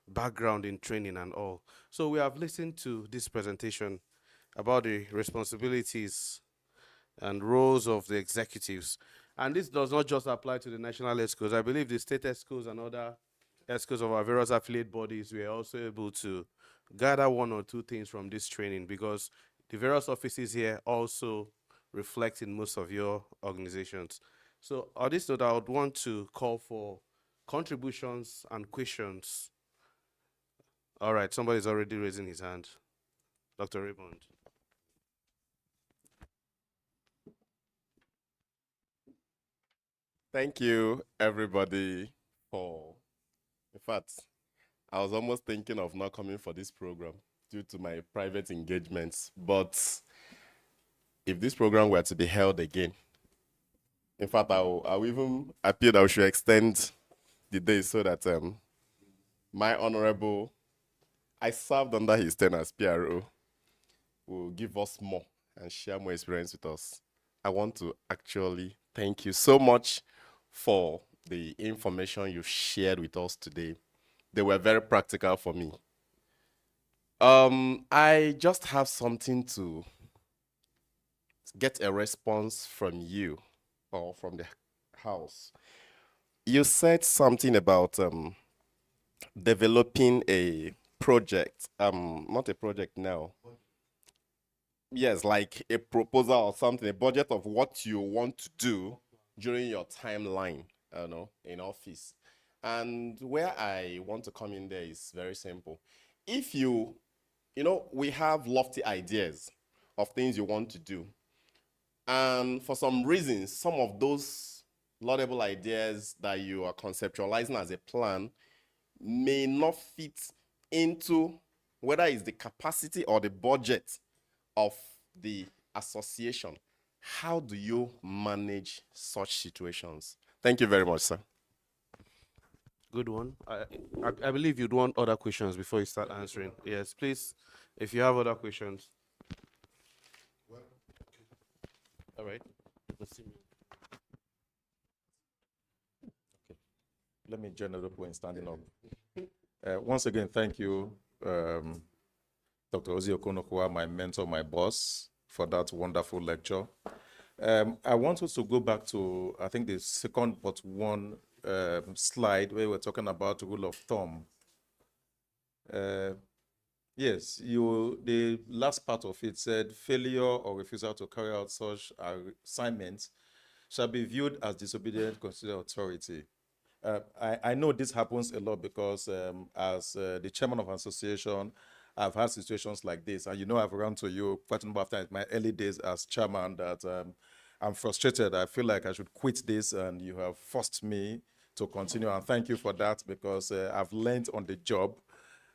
background in training and all. So we have listened to this presentation about the responsibilities and roles of the executives. And this does not just apply to the national ESCOs. I believe the state ESCOs and other ESCOs of our various affiliate bodies were also able to gather one or two things from this training, because the various offices here also reflect in most of your organizations. So on this note, I would want to call for contributions and questions. All right, somebody's already raising his hand. Dr. Raymond. Thank you, everybody, for. In fact, I was almost thinking of not coming for this program due to my private engagements. But if this program were to be held again, in fact, I'll even appeal that we should extend the day so that my honorable, I served under his tenure as PRO, will give us more and share more experience with us. I want to actually thank you so much for the information you shared with us today. They were very practical for me. I just have something to get a response from you or from the house. You said something about developing a project, not a project now. Yes, like a proposal or something, a budget of what you want to do during your timeline, in office. And where I want to come in there is very simple. If we have lofty ideas of things you want to do, and for some reasons, some of those laudable ideas that you are conceptualizing as a plan may not fit into whether it's the capacity or the budget of the association. How do you manage such situations? Thank you very much, sir. Good one. I believe you'd want other questions before you start answering. Yes, please, if you have other questions. All right. Let's see. Let me join the point standing up. Once again, thank you, Dr. Ozi Okonokwa, my mentor, my boss, for that wonderful lecture. I want us to go back to, I think, the second but one slide where we're talking about the rule of thumb. Yes, the last part of it said failure or refusal to carry out such assignments shall be viewed as disobedient to constitutional authority. I know this happens a lot because as the chairman of an association, I've had situations like this. And I've run to you quite a number of times in my early days as chairman that I'm frustrated. I feel like I should quit this, and you have forced me to continue. And thank you for that, because I've learned on the job.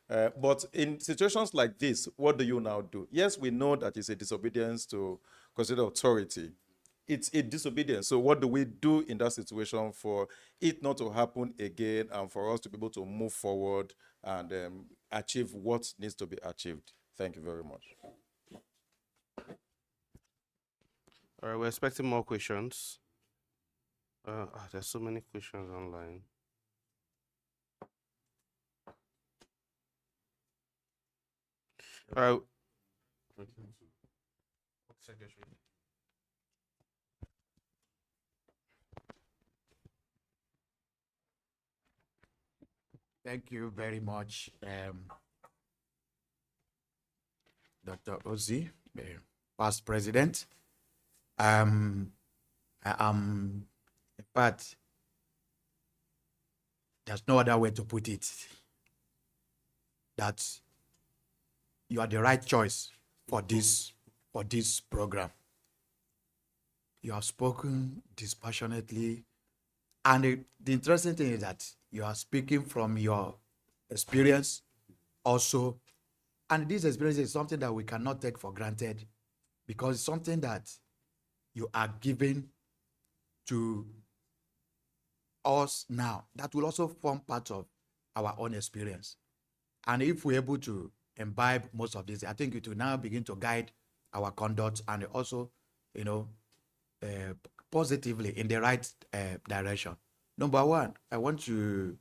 But in situations like this, what do you now do? Yes, we know that it's a disobedience to consider authority. It's a disobedience. So what do we do in that situation for it not to happen again and for us to be able to move forward and achieve what needs to be achieved? Thank you very much. All right, we're expecting more questions. There's so many questions online. All right. Thank you very much, Dr. Ozzy, past president. I am, in fact, there's no other way to put it, that you are the right choice for this program. You have spoken dispassionately, and the interesting thing is that you are speaking from your experience also, and this experience is something that we cannot take for granted, because it's something that you are giving to us now that will also form part of our own experience. And if we're able to imbibe most of this, I think it will now begin to guide our conduct and also, positively in the right direction. Number one, I want to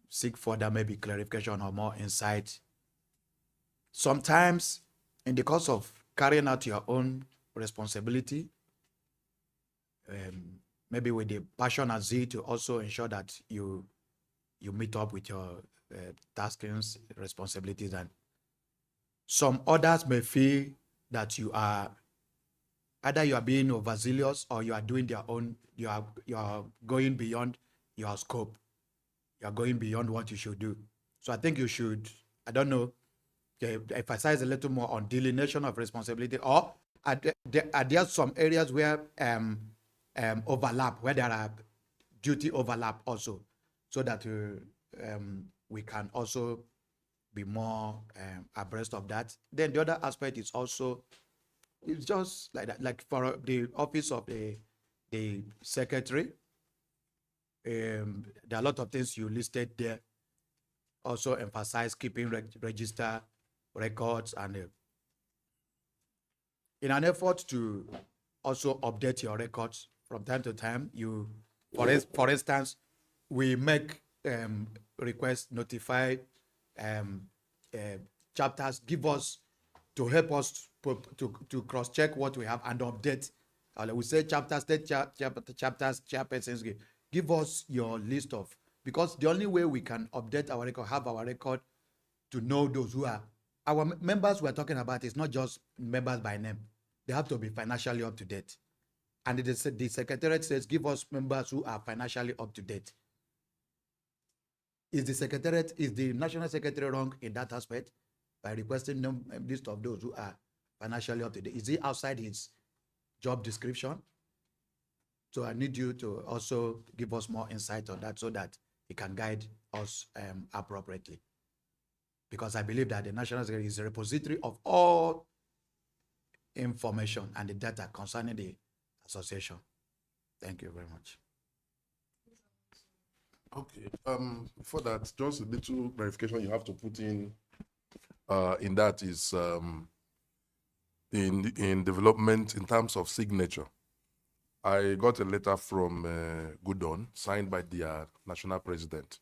seek further maybe clarification or more insight. Sometimes in the course of carrying out your own responsibility, maybe with the passion and zeal to also ensure that you meet up with your taskings, responsibilities, and some others may feel that you are being overzealous, or you are doing their own, you are going beyond your scope. You are going beyond what you should do. So I think you should, I don't know, emphasize a little more on delineation of responsibility, or are there some areas where overlap, where there are duty overlap also, so that we can also be more abreast of that. Then the other aspect is also, it's just like that, like for the office of the secretary, there are a lot of things you listed there. Also emphasize keeping register records, and in an effort to also update your records from time to time, you, for instance, we make requests, notify chapters, give us, to help us to cross-check what we have and update. We say chapters, chapters, chairpersons, give us your list of, because the only way we can update our record, have our record, to know those who are our members we're talking about, is not just members by name. They have to be financially up to date. And the Secretariat says, give us members who are financially up to date. Is the National Secretary wrong in that aspect by requesting a list of those who are financially up to date? Is he outside his job description? So I need you to also give us more insight on that, so that it can guide us appropriately. Because I believe that the National Secretary is a repository of all information and the data concerning the association. Thank you very much. Okay. For that, just a little clarification you have to put in that is in development in terms of signature. I got a letter from Goodon signed by the national president.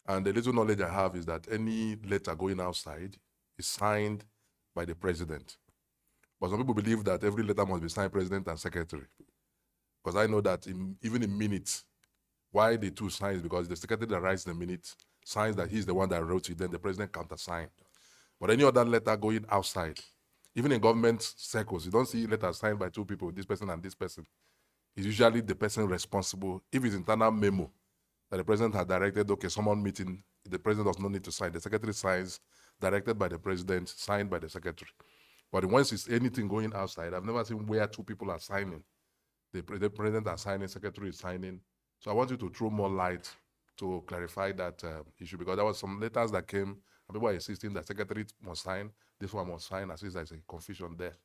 And the little knowledge I have is that any letter going outside is signed by the president. But some people believe that every letter must be signed president and secretary. Because I know that even in minutes, why the two signs, because the secretary that writes the minute signs that he's the one that wrote it, then the president countersign. But any other letter going outside, even in government circles, you don't see letters signed by two people, this person and this person. It's usually the person responsible. If it's internal memo that the president had directed, okay, someone meeting, the president does not need to sign. The secretary signs, directed by the president, signed by the secretary. But once it's anything going outside, I've never seen where two people are signing. The president is signing, secretary is signing. So I want you to throw more light to clarify that issue, because there was some letters that came, and people are insisting that secretary must sign, this one must sign, as if there's a confusion there.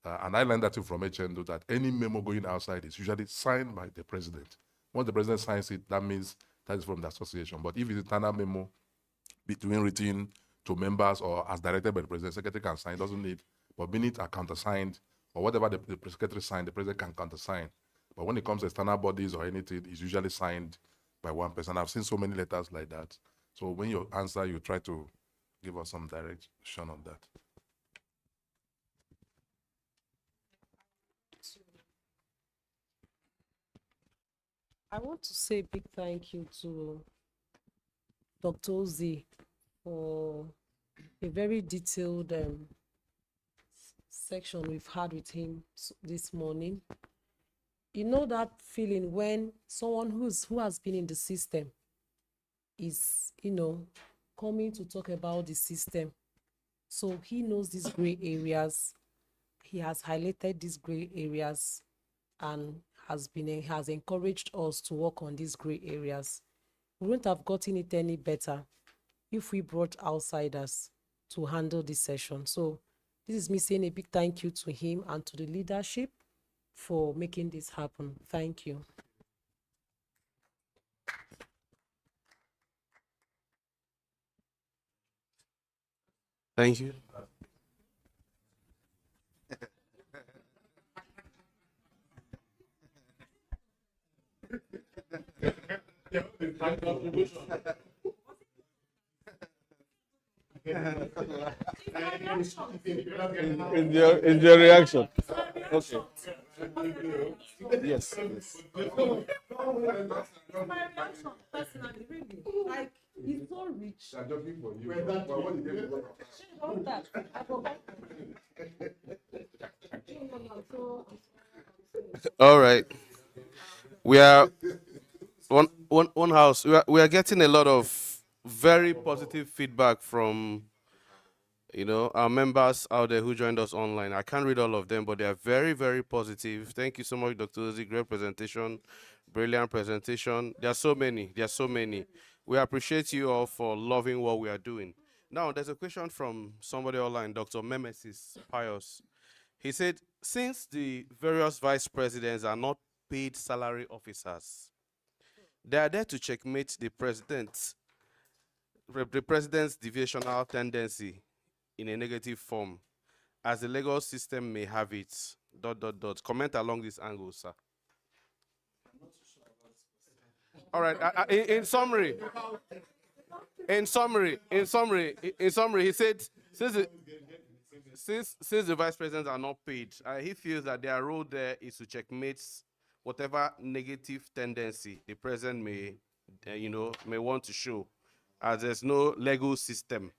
And I learned that from HNDO, that any memo going outside is usually signed by the president. Once the president signs it, that means that is from the association. But if it's internal memo between written to members or as directed by the president, secretary can sign, doesn't need, but minute are countersigned or whatever the secretary signed, the president can countersign. But when it comes to external bodies or anything, it's usually signed by one person. I've seen so many letters like that. So when you answer, you try to give us some direction on that. I want to say a big thank you to Dr. Ozi for a very detailed section we've had with him this morning. You know that feeling when someone who has been in the system is, coming to talk about the system. So he knows these gray areas. He has highlighted these gray areas and has encouraged us to work on these gray areas. We wouldn't have gotten it any better if we brought outsiders to handle this session. So this is me saying a big thank you to him and to the leadership for making this happen. Thank you. Thank you. Is your reaction? Okay. Yes. My reaction personally, really, like, he's so rich. All right. We are one house. We are getting a lot of very positive feedback from our members out there who joined us online. I can't read all of them, but they are very, very positive. Thank you so much, Dr. Ozi. Great presentation, brilliant presentation. There are so many. We appreciate you all for loving what we are doing. Now, there's a question from somebody online, Dr. Memesis Pius. He said, since the various vice presidents are not paid salary officers, they are there to checkmate the president's deviational tendency in a negative form, as the legal system may have it. ... Comment along this angle, sir. All right. In summary, he said, since the vice presidents are not paid, he feels that their role there is to checkmate whatever negative tendency the president may want to show, as there's no legal system,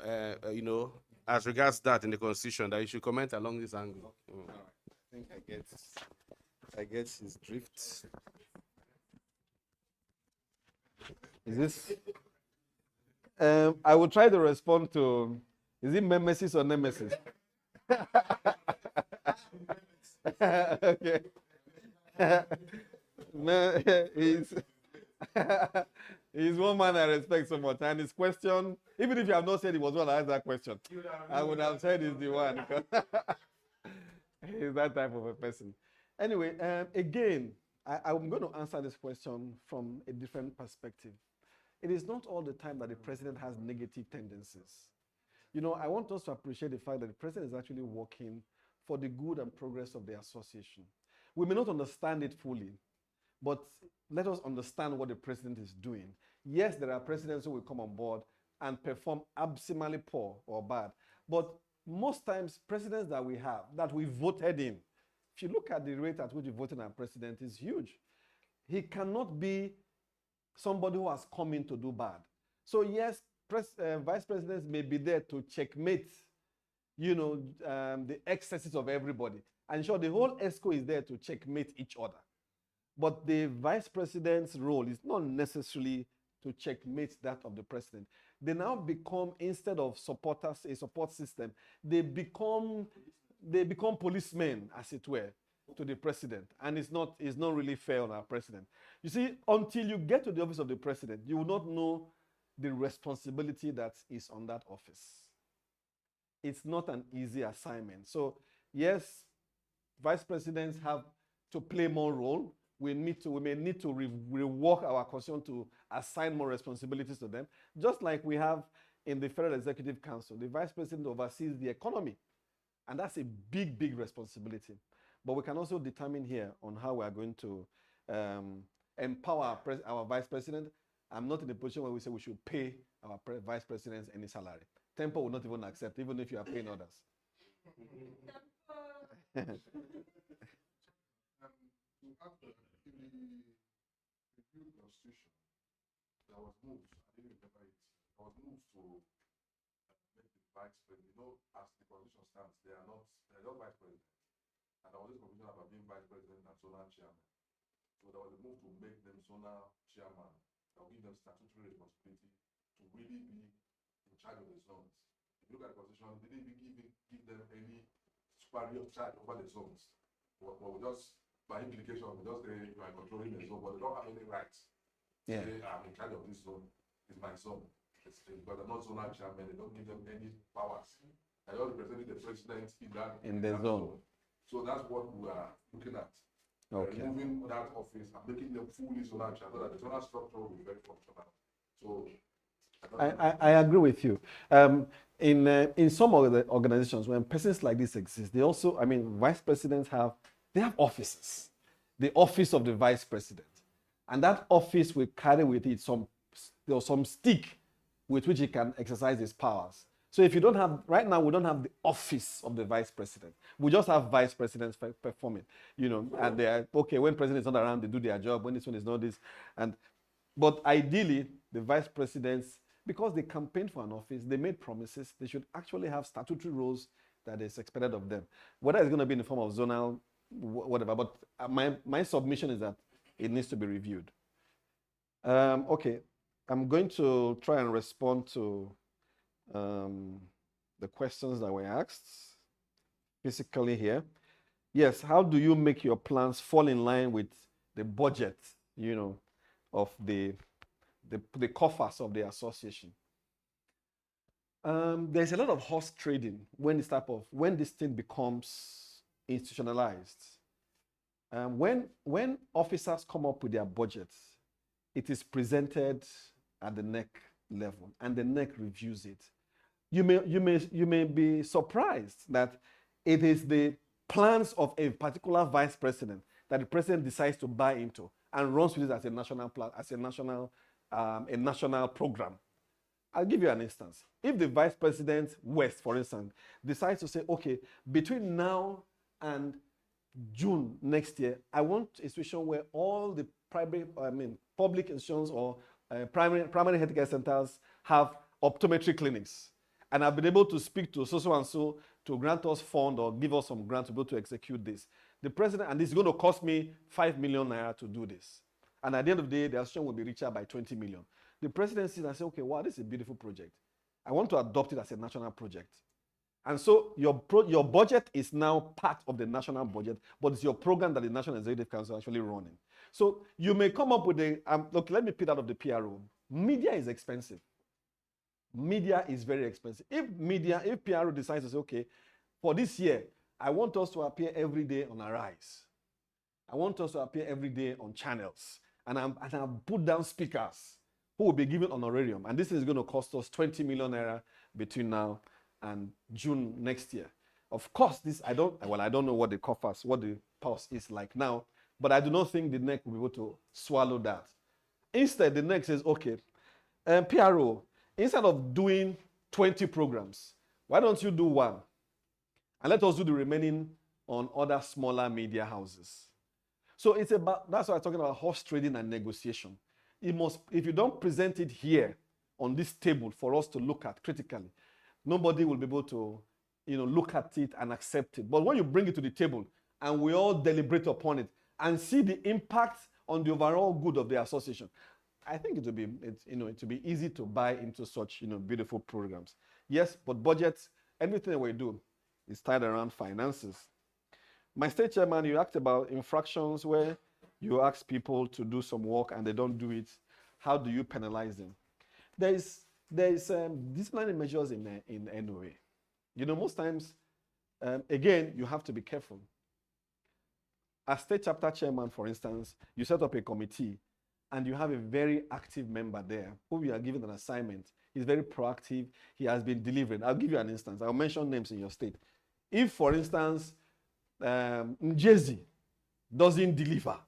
as regards that in the Constitution, that you should comment along this angle. I think I get his drift. Is this? I will try to respond to. Is it Nemesis or Nemesis? Okay. he's, he's one man I respect so much. And his question, even if you have not said he was one that asked that question, I would have said he's the one. He's that type of a person. Anyway, again, I'm going to answer this question from a different perspective. It is not all the time that the president has negative tendencies. I want us to appreciate the fact that the president is actually working for the good and progress of the association. We may not understand it fully, but let us understand what the president is doing. Yes, there are presidents who will come on board and perform abysmally poor or bad, but most times presidents that we have, that we voted in, if you look at the rate at which we voted our president, is huge. He cannot be somebody who has come in to do bad. So yes, vice presidents may be there to checkmate, the excesses of everybody. And sure, the whole ESCO is there to checkmate each other. But the vice president's role is not necessarily to checkmate that of the president. They now become, instead of supporters, a support system, they become policemen, as it were, to the president. And it's not really fair on our president. You see, until you get to the office of the president, you will not know the responsibility that is on that office. It's not an easy assignment. So yes, vice presidents have to play more role. We may need to rework our constitution to assign more responsibilities to them, just like we have in the Federal Executive Council. The vice president oversees the economy And that's a big, big responsibility. But we can also determine here on how we are going to empower our vice president. I'm not in a position where we say we should pay our vice presidents any salary. Tempo will not even accept, even if you are paying others. There was moves. I didn't remember it. There was moves to make the vice president. You know, as the constitution stands, they are not vice president. And there was this confusion about being vice president and zonal chairman. So there was a move to make them zonal chairman. That will give them statutory responsibility to really be in charge of the zones. If you look at the constitution, they didn't even give them any superior charge over the zones. But we just, by implication, we just say you are controlling the zone, but they don't have any rights. Yeah. Say, I'm in charge of this zone. It's my zone. Because they're not zonal chairman, they don't give them any powers. I don't represent the president in the zone. So that's what we are looking at. Okay. Removing that office and making them fully zonal chairman, so that the zonal structure will be very functional. So I agree with you. In some of the organizations, when persons like this exist, they also, vice presidents they have offices. The office of the vice president. And that office will carry with it some stick with which he can exercise his powers. So if you don't have, right now we don't have the office of the vice president. We just have vice presidents performing, and they are, okay, when president is not around, they do their job. When this one is not this. But ideally, the vice presidents, because they campaigned for an office, they made promises, they should actually have statutory roles that is expected of them. Whether it's going to be in the form of zonal, whatever, but my submission is that it needs to be reviewed. Okay, I'm going to try and respond to the questions that were asked physically here. Yes, how do you make your plans fall in line with the budget, of the coffers of the association? There's a lot of horse trading when this thing becomes institutionalized. When officers come up with their budgets, it is presented at the NEC level, and the NEC reviews it. You may be surprised that it is the plans of a particular vice president that the president decides to buy into and runs with it as a national plan, as a national program. I'll give you an instance. If the vice president West, for instance, decides to say, okay, between now and June next year, I want a situation where all the public institutions or primary healthcare centers have optometry clinics. And I've been able to speak to so and so to grant us fund or give us some grant to be able to execute this. The president, and this is going to cost me 5 million naira to do this. And at the end of the day, the association will be richer by 20 million. The president sees and says, okay, wow, this is a beautiful project. I want to adopt it as a national project. And so your budget is now part of the national budget, but it's your program that the National Executive Council is actually running. So you may come up with look, let me pick out of the PRO. Media is expensive. Media is very expensive. If PRO decides to say, okay, for this year, I want us to appear every day on Arise. I want us to appear every day on channels. And I'll put down speakers who will be given honorarium. And this is going to cost us 20 million naira between now and June next year. Of course, I don't know what the pulse is like now, but I do not think the NEC will be able to swallow that. Instead, the NEC says, okay, PRO, instead of doing 20 programs, why don't you do one? And let us do the remaining on other smaller media houses. So that's why I'm talking about horse trading and negotiation. If you don't present it here on this table for us to look at critically, nobody will be able to, look at it and accept it. But when you bring it to the table and we all deliberate upon it and see the impact on the overall good of the association, I think it will be easy to buy into such, beautiful programs. Yes, but budgets, everything that we do is tied around finances. My state chairman, you asked about infractions where you ask people to do some work and they don't do it. How do you penalize them? There is disciplinary measures in NOA. Most times, again, you have to be careful. As state chapter chairman, for instance, you set up a committee and you have a very active member there who you are given an assignment. He's very proactive. He has been delivering. I'll give you an instance. I'll mention names in your state. If, for instance, Njezi doesn't deliver,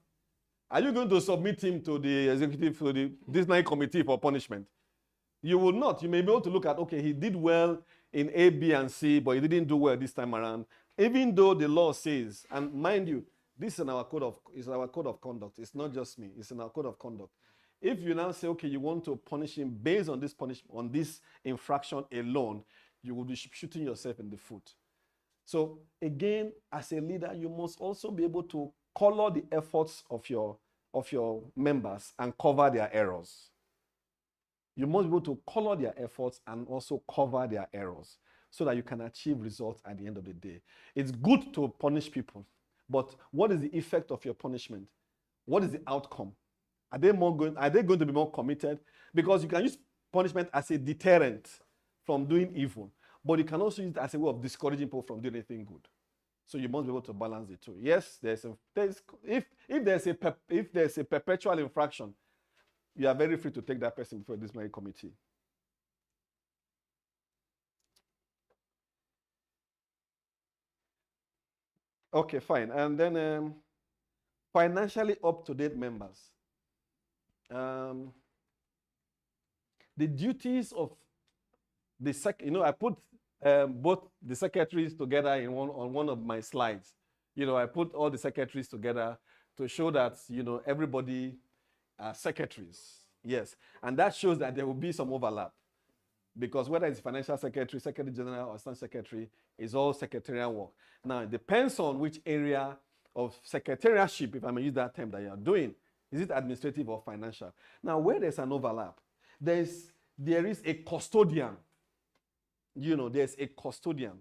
are you going to submit him to the executive, to the disciplinary committee for punishment? You will not. You may be able to look at, okay, he did well in A, B, and C, but he didn't do well this time around. Even though the law says, and mind you, this is in our code of conduct. It's not just me. It's in our code of conduct. If you now say, okay, you want to punish him based on this infraction alone, you will be shooting yourself in the foot. So again, as a leader, you must also be able to color the efforts of your members and cover their errors. You must be able to color their efforts and also cover their errors so that you can achieve results at the end of the day. It's good to punish people, but what is the effect of your punishment? What is the outcome? Are they going to be more committed? Because you can use punishment as a deterrent from doing evil, but you can also use it as a way of discouraging people from doing anything good. So you must be able to balance the two. Yes, if there's a perpetual infraction, you are very free to take that person before a disciplinary committee. Okay, fine. And then financially up-to-date members. The duties of the I put both the secretaries together on one of my slides. I put all the secretaries together to show that everybody are secretaries. Yes, and that shows that there will be some overlap, because whether it's financial secretary, secretary general, or assistant secretary, is all secretarial work. Now it depends on which area of secretarialship, if I may use that term, that you are doing. Is it administrative or financial? Now, where there's an overlap, there is a custodian. There's a custodian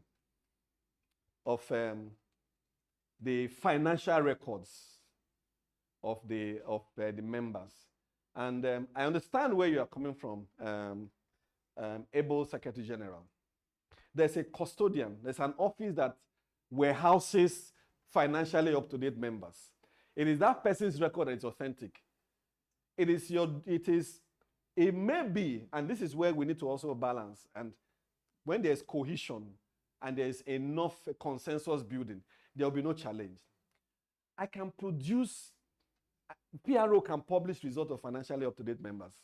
of the financial records of the members. And I understand where you are coming from, able Secretary General. There's a custodian. There's an office that warehouses financially up-to-date members. It is that person's record that is authentic. It may be, and this is where we need to also balance, and when there's cohesion and there's enough consensus building, there will be no challenge. I can produce, PRO can publish results of financially up-to-date members,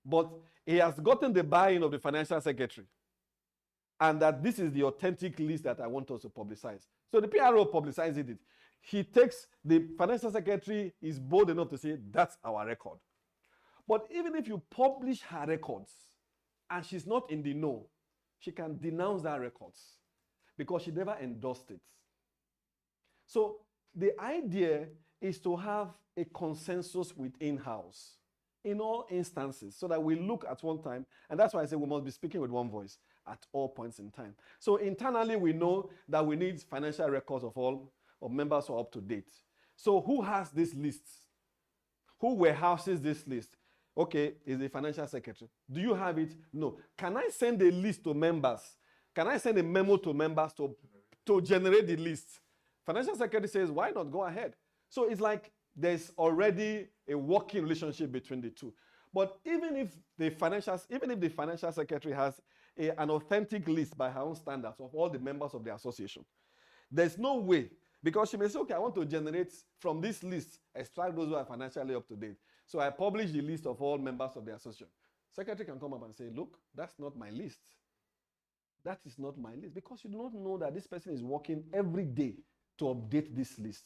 but he has gotten the buy-in of the financial secretary, and that this is the authentic list that I want us to publicize. So the PRO publicizes it. The financial secretary is bold enough to say, that's our record. But even if you publish her records and she's not in the know, she can denounce that records because she never endorsed it. So the idea is to have a consensus within house in all instances so that we look at one time, and that's why I say we must be speaking with one voice at all points in time. So internally we know that we need financial records of all of members who are up to date. So who has this list? Who warehouses this list? Okay, is the financial secretary. Do you have it? No. Can I send a list to members? Can I send a memo to members to generate the list? Financial secretary says, why not? Go ahead. So it's like there's already a working relationship between the two. But even if the financial secretary has an authentic list by her own standards of all the members of the association, there's no way, because she may say, okay, I want to generate from this list, extract those who are financially up to date. So I publish the list of all members of the association. Secretary can come up and say, look, that's not my list. That is not my list, because you do not know that this person is working every day to update this list.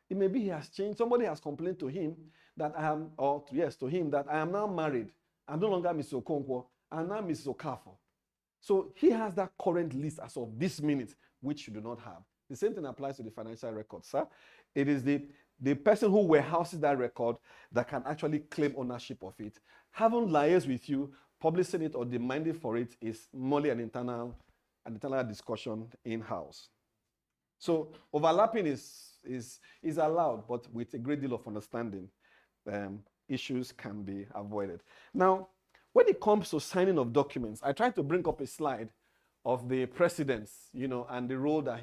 It may be he has changed. Somebody has complained to him that that I am now married. I'm no longer Mr. Okonkwo. I'm now Mrs. Okafo. So he has that current list as of this minute, which you do not have. The same thing applies to the financial records, sir. It is the person who warehouses that record that can actually claim ownership of it. Having liaised with you, publishing it or demanding for it is merely an internal discussion in-house. So overlapping is allowed, but with a great deal of understanding, issues can be avoided. Now, when it comes to signing of documents, I tried to bring up a slide of the presidents, and the role that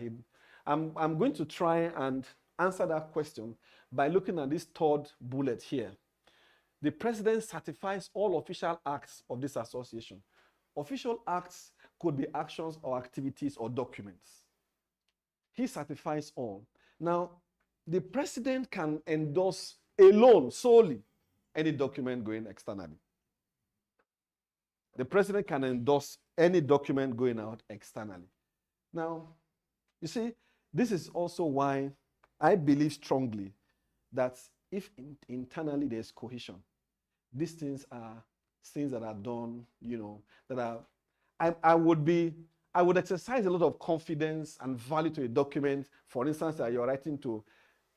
I'm going to try and answer that question by looking at this third bullet here. The president certifies all official acts of this association. Official acts could be actions or activities or documents. He certifies all. Now, the president can endorse alone, solely, any document going externally. The president can endorse any document going out externally. Now, you see, this is also why I believe strongly that if internally there's cohesion, these things are things that are done, that are, I would exercise a lot of confidence and value to a document. For instance, that you're writing to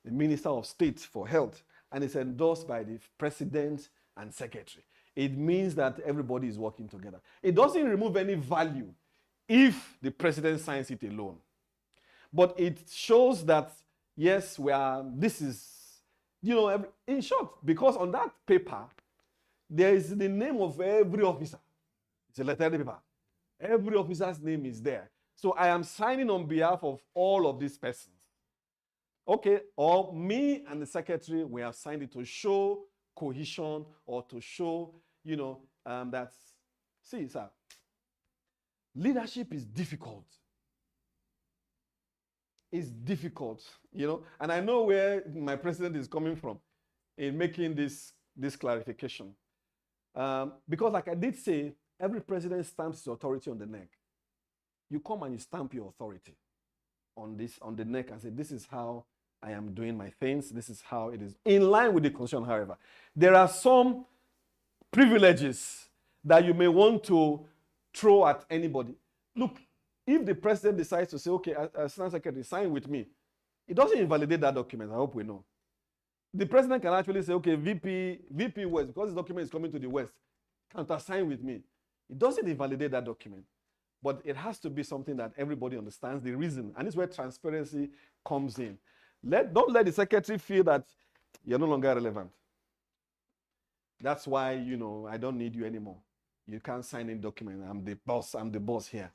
the Minister of State for Health, and it's endorsed by the President and Secretary. It means that everybody is working together. It doesn't remove any value if the President signs it alone. But it shows that, yes, this is, in short, because on that paper, there is the name of every officer. It's a lettered paper. Every officer's name is there. So I am signing on behalf of all of these persons. Okay, or me and the secretary, we have signed it to show cohesion or to show, that, see, sir, leadership is difficult. It's difficult, and I know where my president is coming from in making this clarification. Because like I did say, every president stamps his authority on the neck. You come and you stamp your authority on the neck and say, this is how I am doing my things. This is how it is. In line with the Constitution, however, there are some privileges that you may want to throw at anybody. Look, if the president decides to say, okay, Assistant Secretary, sign with me, it doesn't invalidate that document. I hope we know. The president can actually say, okay, VP West, because this document is coming to the West, countersign with me. It doesn't invalidate that document. But it has to be something that everybody understands the reason. And this is where transparency comes in. Don't let the secretary feel that you're no longer relevant. That's why, I don't need you anymore. You can't sign in document. I'm the boss here.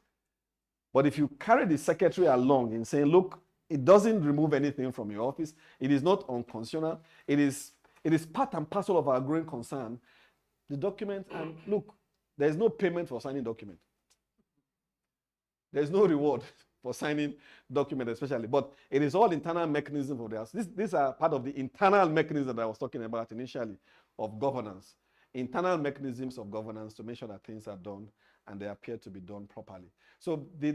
But if you carry the secretary along in saying, look, it doesn't remove anything from your office. It is not unconstitutional. It is part and parcel of our growing concern. The document, and look, there's no payment for signing document. There's no reward for signing document especially, but it is all internal mechanism of theirs. These are part of the internal mechanism that I was talking about initially of governance. Internal mechanisms of governance to make sure that things are done and they appear to be done properly. So the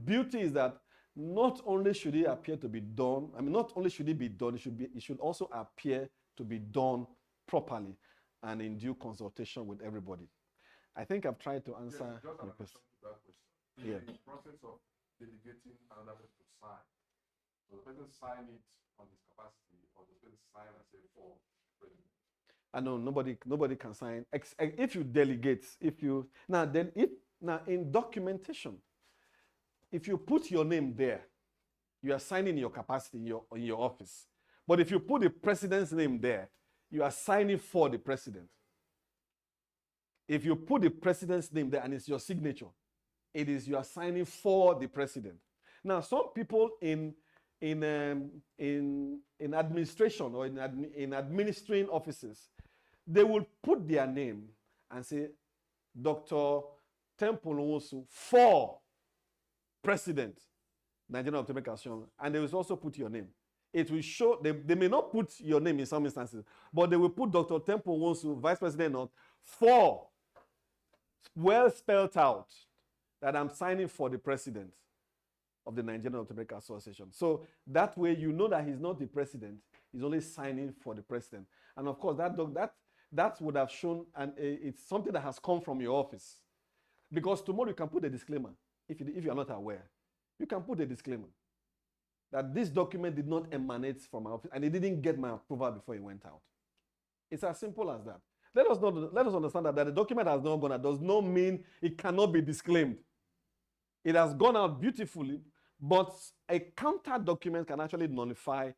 beauty is that not only should it appear to be done, not only should it be done, it should also appear to be done properly and in due consultation with everybody. I think I've tried to answer your question. Yeah. In the process of delegating another person to sign, does the person sign it on his capacity, or does the person sign and say for president? I know nobody can sign if you delegate. Now in documentation, if you put your name there, you are signing your capacity in your office. But if you put the president's name there, you are signing for the president. If you put the president's name there and it's your signature, it is you are signing for the president. Now, some people in administration or in administering offices, they will put their name and say, Dr. Temple Nwosu for president, Nigerian Optometric Association, and they will also put your name. It will show, they may not put your name in some instances, but they will put Dr. Temple Nwosu, vice president, not for, well spelled out, that I'm signing for the president of the Nigerian Optometric Association. So that way you know that he's not the president, he's only signing for the president. And of course, that would have shown, and it's something that has come from your office. Because tomorrow you can put a disclaimer, if you are not aware. You can put a disclaimer that this document did not emanate from my office and it didn't get my approval before it went out. It's as simple as that. Let us understand that the document has not gone out does not mean it cannot be disclaimed. It has gone out beautifully, but a counter document can actually nullify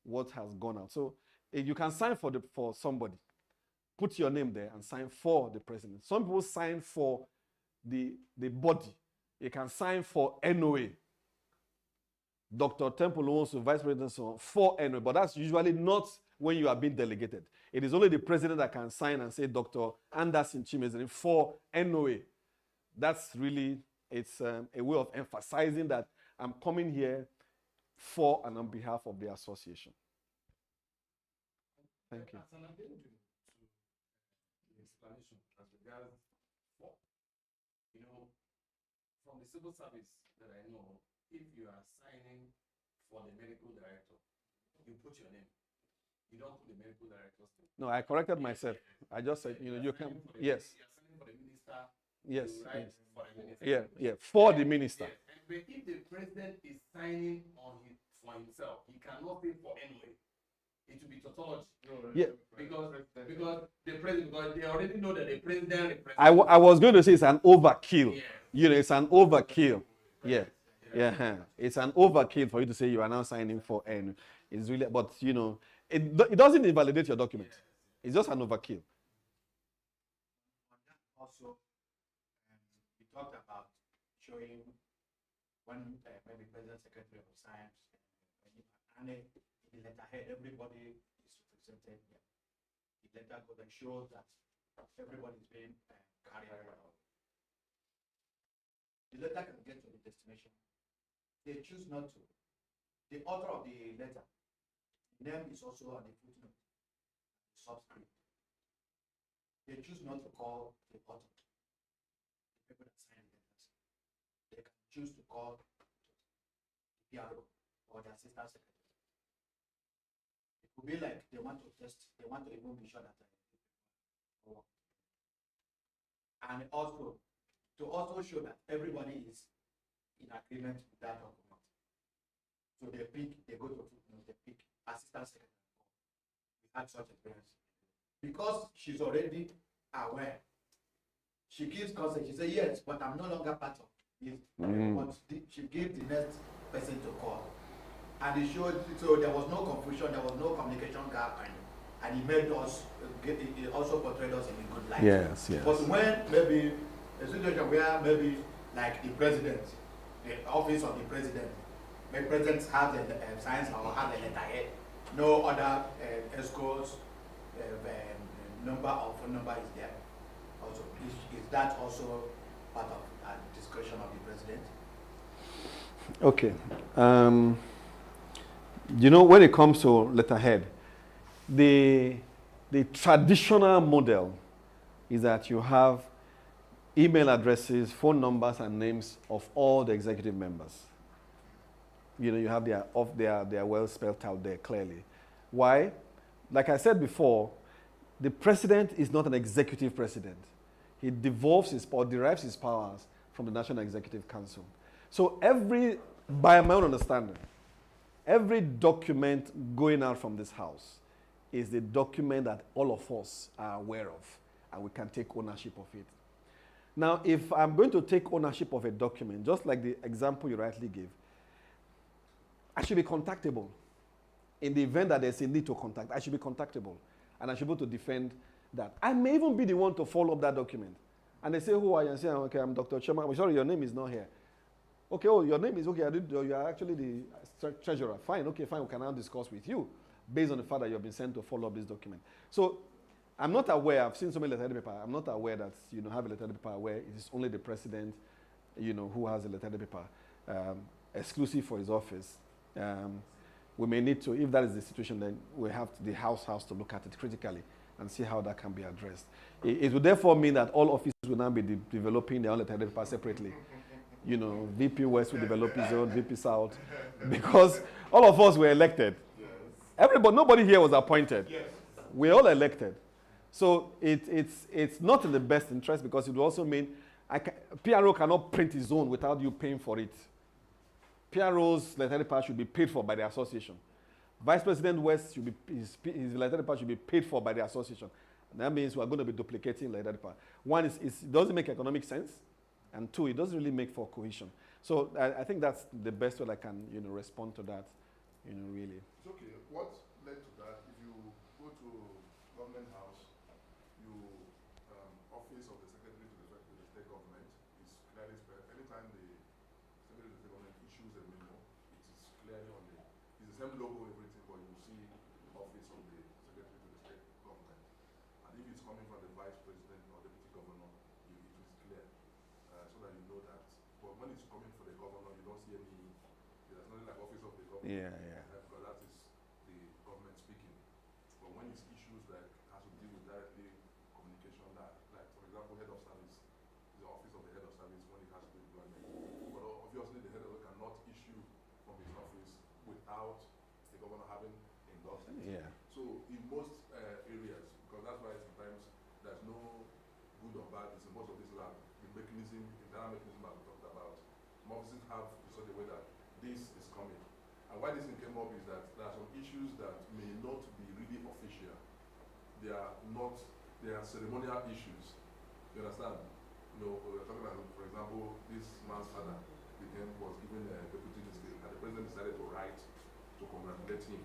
what has gone out. So you can sign for somebody, put your name there and sign for the president. Some people sign for the body. You can sign for NOA. Dr. Temple Nwosu, vice president, so on, for NOA, but that's usually not when you are being delegated. It is only the president that can sign and say Dr. Anderson Chimezeni for NOA. That's really, it's a way of emphasizing that I'm coming here for and on behalf of the association. Thank you. Explanation as regards for, from the civil service that I know, if you are signing for the medical director, you put your name. You don't put the medical director's name. No, I corrected myself. I just said, you can, yes. You're signing for the minister. Yes, you write yes. for the minister. Yeah, for the minister. Yes. And but if the president is signing for himself, he cannot say for NOA. It will be tautology. Yeah. Because the president, because they already know that the president represents. I was going to say it's an overkill. Yeah. It's an overkill. Yeah. Yeah. It's an overkill for you to say you are now signing for N. It's really, but it doesn't invalidate your document. It's just an overkill. Also, we talked about showing when maybe President Secretary of Science and in the letterhead, everybody is represented here. The letter goes and shows that everybody is being carried out. The letter can get to the destination. They choose not to. The author of the letter, name is also on the footnote, subscript. They choose not to call the author, the people that sign the letters. They can choose to call the PRO or the assistant secretary. It could be like they want to even be sure that and also to show that everybody is in agreement with that document. So they go to footnote, they pick assistant secretary. We had such experience. Because she's already aware, she gives consent. She says, yes, but I'm no longer part of it. But she gives the next person to call. And it showed, so there was no confusion, there was no communication gap, and it made us, it also portrayed us in a good light. Yes. But when maybe a situation where maybe like the president, the office of the president, the president has the science or has a letterhead, no other escorts, number of phone number is there. Also, is that also part of the discretion of the president? Okay. When it comes to letterhead, the traditional model is that you have email addresses, phone numbers, and names of all the executive members. You have their well spelled out there clearly. Why? Like I said before, the president is not an executive president. He derives his powers from the National Executive Council. So by my own understanding, every document going out from this house is the document that all of us are aware of, and we can take ownership of it. Now, if I'm going to take ownership of a document, just like the example you rightly gave, I should be contactable. In the event that there's a need to contact, I should be contactable. And I should be able to defend that. I may even be the one to follow up that document. And they say, who are you? And I say, okay, I'm Dr. Chema. I'm sorry, your name is not here. Okay, your name is okay. You are actually the treasurer. Fine, okay, fine. We can now discuss with you based on the fact that you have been sent to follow up this document. So I'm not aware, I've seen so many letterhead paper. I'm not aware that, have a letterhead paper where it is only the president, who has a letterhead paper exclusive for his office. We may need to, if that is the situation, then we have the house to look at it critically and see how that can be addressed. It would therefore mean that all offices will now be developing their own letterhead paper separately. VP West will develop his own, VP South, because all of us were elected. Yes. Nobody here was appointed. Yes. We're all elected. So it's not in the best interest, because it will also mean PRO cannot print his own without you paying for it. PRO's letterhead paper should be paid for by the association. Vice President West his letterhead paper should be paid for by the association. And that means we're going to be duplicating letterhead paper. One is it doesn't make economic sense, and two, it doesn't really make for cohesion. So I think that's the best way I can respond to that. Really. It's okay. What led to that? If you go to Government House, office of the Secretary to the State Government is clearly spelled. Anytime the Secretary to the State Government issues a memo, it is clearly on it's the same logo, everything, but you see office of the Secretary to the State Government. And if it's coming from the Vice President or Deputy Governor, it is clear, so that you know that. But when it's coming from the Governor, you don't see there's nothing like office of the Governor. Yeah, yeah. Because that is the government speaking. But when it's issues that has to deal with directly communication, like for example, head of service, the office of the head of service when it has to do employment. But obviously, the head of service cannot issue from his office without the governor having endorsed it. Yeah. So in most areas, because that's why sometimes there's no good or bad, it's in most of this lab, the mechanism, internal mechanism that we talked about. Some offices have in such a way that this is coming. And why this thing came up is that there are some issues that may not be really official. They are ceremonial issues. You understand? You know, we were talking about, for example, this man's father was given a deputy district, and the president decided to write to congratulate him.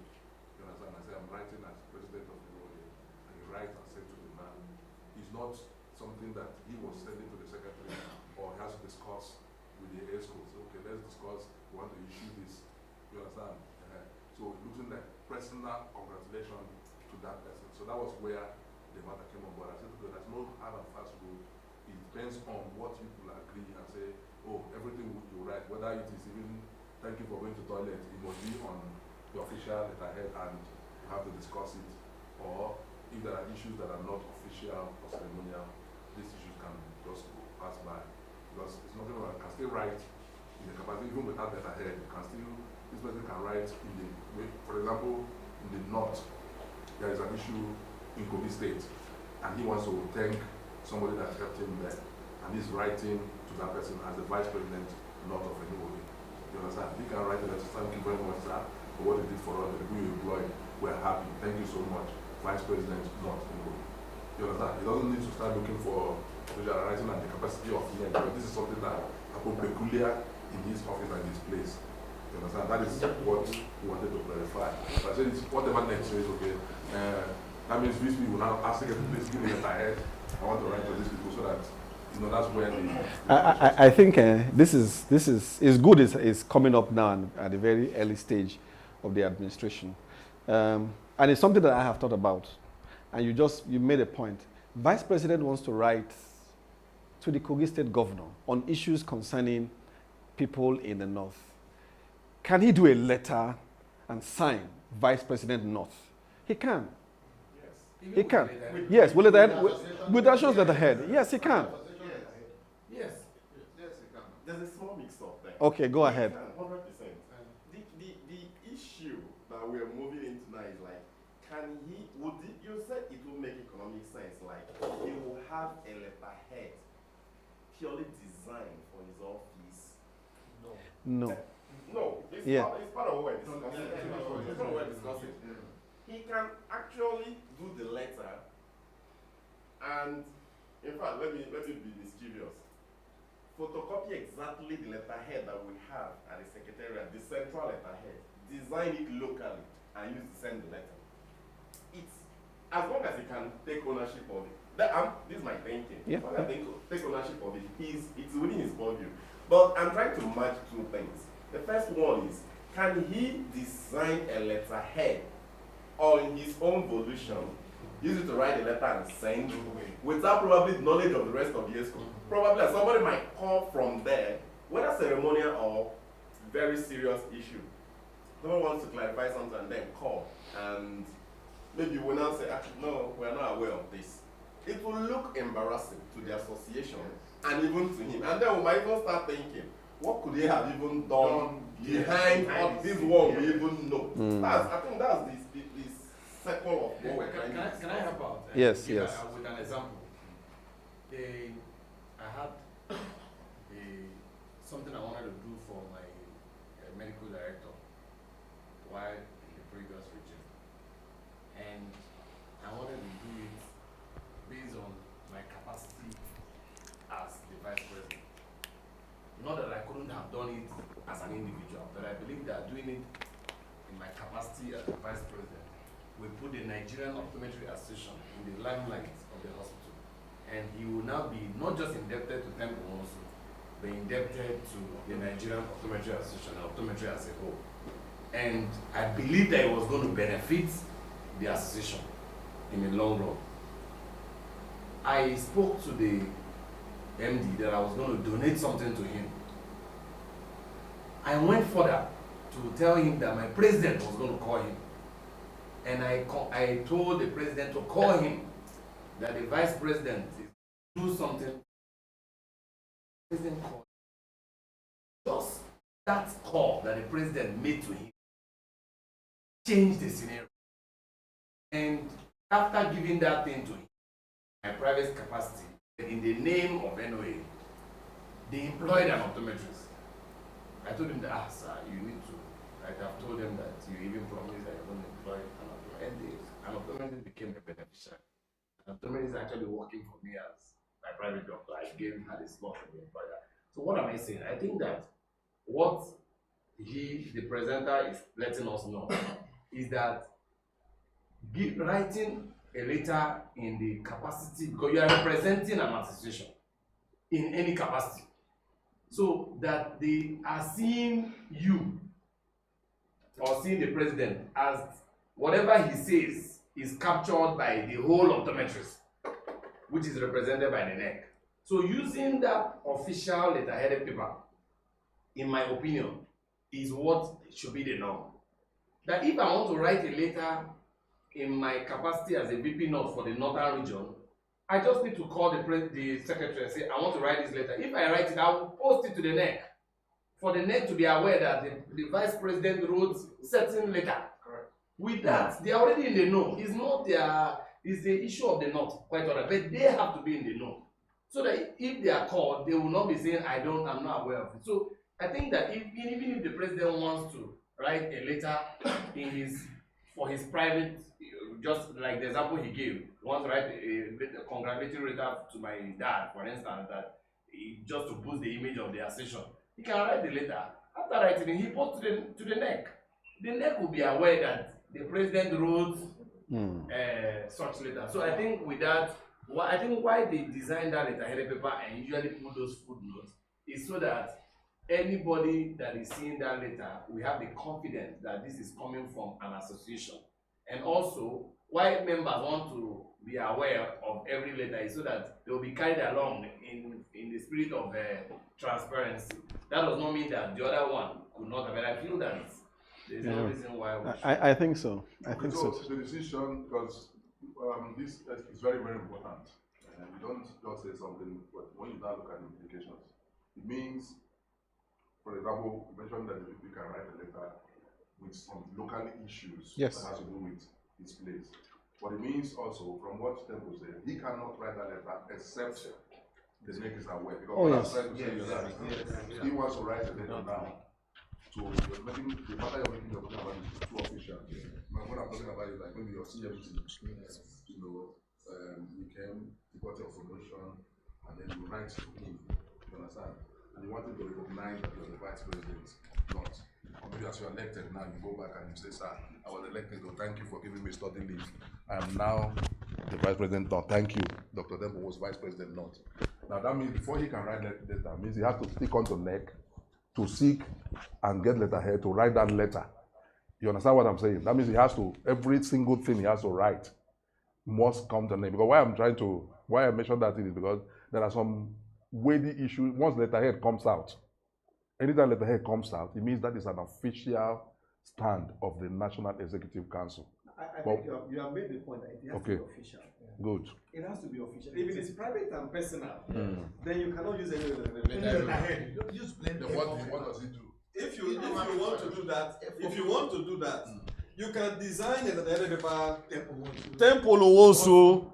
You understand? I say, I'm writing as president of the NOA, and he writes and sends to the man. It's not something that he was sending to the secretary or he has to discuss with the ASCO. So, okay, let's discuss, we want to issue this. You understand? So looking like personal congratulation to that person. So that was where the matter came on board. I said, okay, there's no hard and fast rule. It depends on what people agree and say, oh, everything you write, whether it is even thank you for going to toilet, it must be on the official letterhead and you have to discuss it. Or if there are issues that are not official or ceremonial, these issues can just pass by. Because it's nothing wrong. I can still write in the capacity, even without letterhead, you can still, this person can write in the way, for example, in the north, there is an issue in Kogi State, and he wants to thank somebody that helped him there, and he's writing to that person as the vice president north of NOA. You understand? He can write a letter, thank you very much, sir, for what you did for us, the people you employed, we're happy, thank you so much, vice president north NOA. You understand? He doesn't need to start looking for writing at the capacity of him, because this is something that happened peculiar in his office and his place. You understand? That is what we wanted to clarify. But I said, whatever next says, okay, that means these people now ask them to please give me a head. I want to write to these people so that, you know, that's where the... I think this is good. It's coming up now at a very early stage of the administration. And it's something that I have thought about. And you made a point. Vice President wants to write to the Kogi State Governor on issues concerning people in the North. Can he do a letter and sign Vice President North? He can. Yes. He can. Yes, with the assurance that ahead. Yes, he can. Yes, he can. There's a small mix-up there. Okay, go ahead. 100%. The issue that we're moving into now is like, you said it will make economic sense, like he will have a letterhead purely designed for his office. No. No, it's part of what we're discussing. It's part of what we're discussing. He can actually do the letter, and in fact, let me be mischievous. Photocopy exactly the letterhead that we have at the secretariat, the central letterhead, design it locally, and use to send the letter. It's as long as he can take ownership of it. This is my thinking. Yeah. When I think take ownership of it, it's within his purview. But I'm trying to match two things. The first one is, can he design a letterhead on his own volition, use it to write a letter and send, without probably knowledge of the rest of the ESCO? Probably somebody might call from there, whether ceremonial or very serious issue. Someone wants to clarify something and then call, and maybe we will now say, no, we are not aware of this. It will look embarrassing to the association and even to him. And then we might even start thinking, what could they have even done behind what this one we even know? I think that's the circle of what we're trying to Can I help out? Yes, Give yes. With an example. I had something I wanted to do for my medical director while in the previous regime. And I wanted to do it based on my capacity as the vice president. Not that I couldn't have done it as an individual, but I believe that doing it in my capacity as the vice president will put the Nigerian Optometry Association in the limelight of the hospital. And he will now be not just indebted to Temple also, but indebted to the Nigerian Optometry Association and optometry as a whole. And I believe that it was going to benefit the association in the long run. I spoke to the MD that I was going to donate something to him. I went further to tell him that my president was going to call him. And I told the president to call him, that the vice president do something. The president called. Just that call that the president made to him changed the scenario. And after giving that thing to him, my private capacity, in the name of NOA, they employed an optometrist. I told him that, sir, you need to. I've told them that you even promised that you're going to employ an optometrist. An optometrist became a beneficiary. An optometrist is actually working for me as my private doctor. I had a slot for the employer. So what am I saying? I think that what the presenter, is letting us know is that writing a letter in the capacity, because you are representing an association in any capacity, so that they are seeing you or seeing the president as whatever he says is captured by the whole optometrist, which is represented by the NEC. So using that official letterheaded paper, in my opinion, is what should be the norm. That if I want to write a letter in my capacity as a VP North for the Northern region, I just need to call the secretary and say, I want to write this letter. If I write it, I will post it to the NEC, for the NEC to be aware that the vice president wrote certain letter. Correct. With that, they are already in the know. It's not it's the issue of the North, quite all right, but they have to be in the know. So that if they are called, they will not be saying, I'm not aware of it. So I think that even if the president wants to write a letter for his private, just like the example he gave, he wants to write a congratulatory letter to my dad, for instance, that just to boost the image of the association. He can write the letter. After writing it, he posts to the NEC. The NEC will be aware that the president wrote such letter. So I think with that, I think why they designed that letterheaded paper and usually put those footnotes is so that anybody that is seeing that letter, we have the confidence that this is coming from an association. And also, why members want to be aware of every letter is so that they will be carried along in the spirit of transparency. That does not mean that the other one could not have, but I feel that there's no reason why we should. I think so. I think so. so. The decision, because this is very, very important. You don't just say something, but when you now look at the implications, it means, for example, you mentioned that the VP can write a letter with some local issues that has to do with his place. But it means also, from what Temple said, he cannot write that letter except the NEC is aware. Because what I'm trying to say is that he wants to write a letter now. So you're making the matter you're making you're talking about is too official. What I'm talking about is like maybe your CMT, you came, you got your promotion, and then you write to him. You understand? And you want him to recognize that you're the vice president, not. Or maybe as you're elected now, you go back and you say, sir, I was elected, so thank you for giving me study leave. I am now the vice president, not. Thank you. Dr. Dembo was vice president, not. Now that means before he can write that letter, means he has to stick on to NEC to seek and get letterhead to write that letter. You understand what I'm saying? That means he has to, every single thing he has to write must come to NEC. Because why I mentioned that is because there are some weighty issues. Once letterhead comes out, anytime letterhead comes out, it means that is an official stand of the National Executive Council. I think you have made the point that it has to be official. Good. It has to be official. If it is private and personal, then you cannot use any letterhead. Use plain paper. What does it do? If you want to do that, you can design a letterhead paper. Temple Owosu,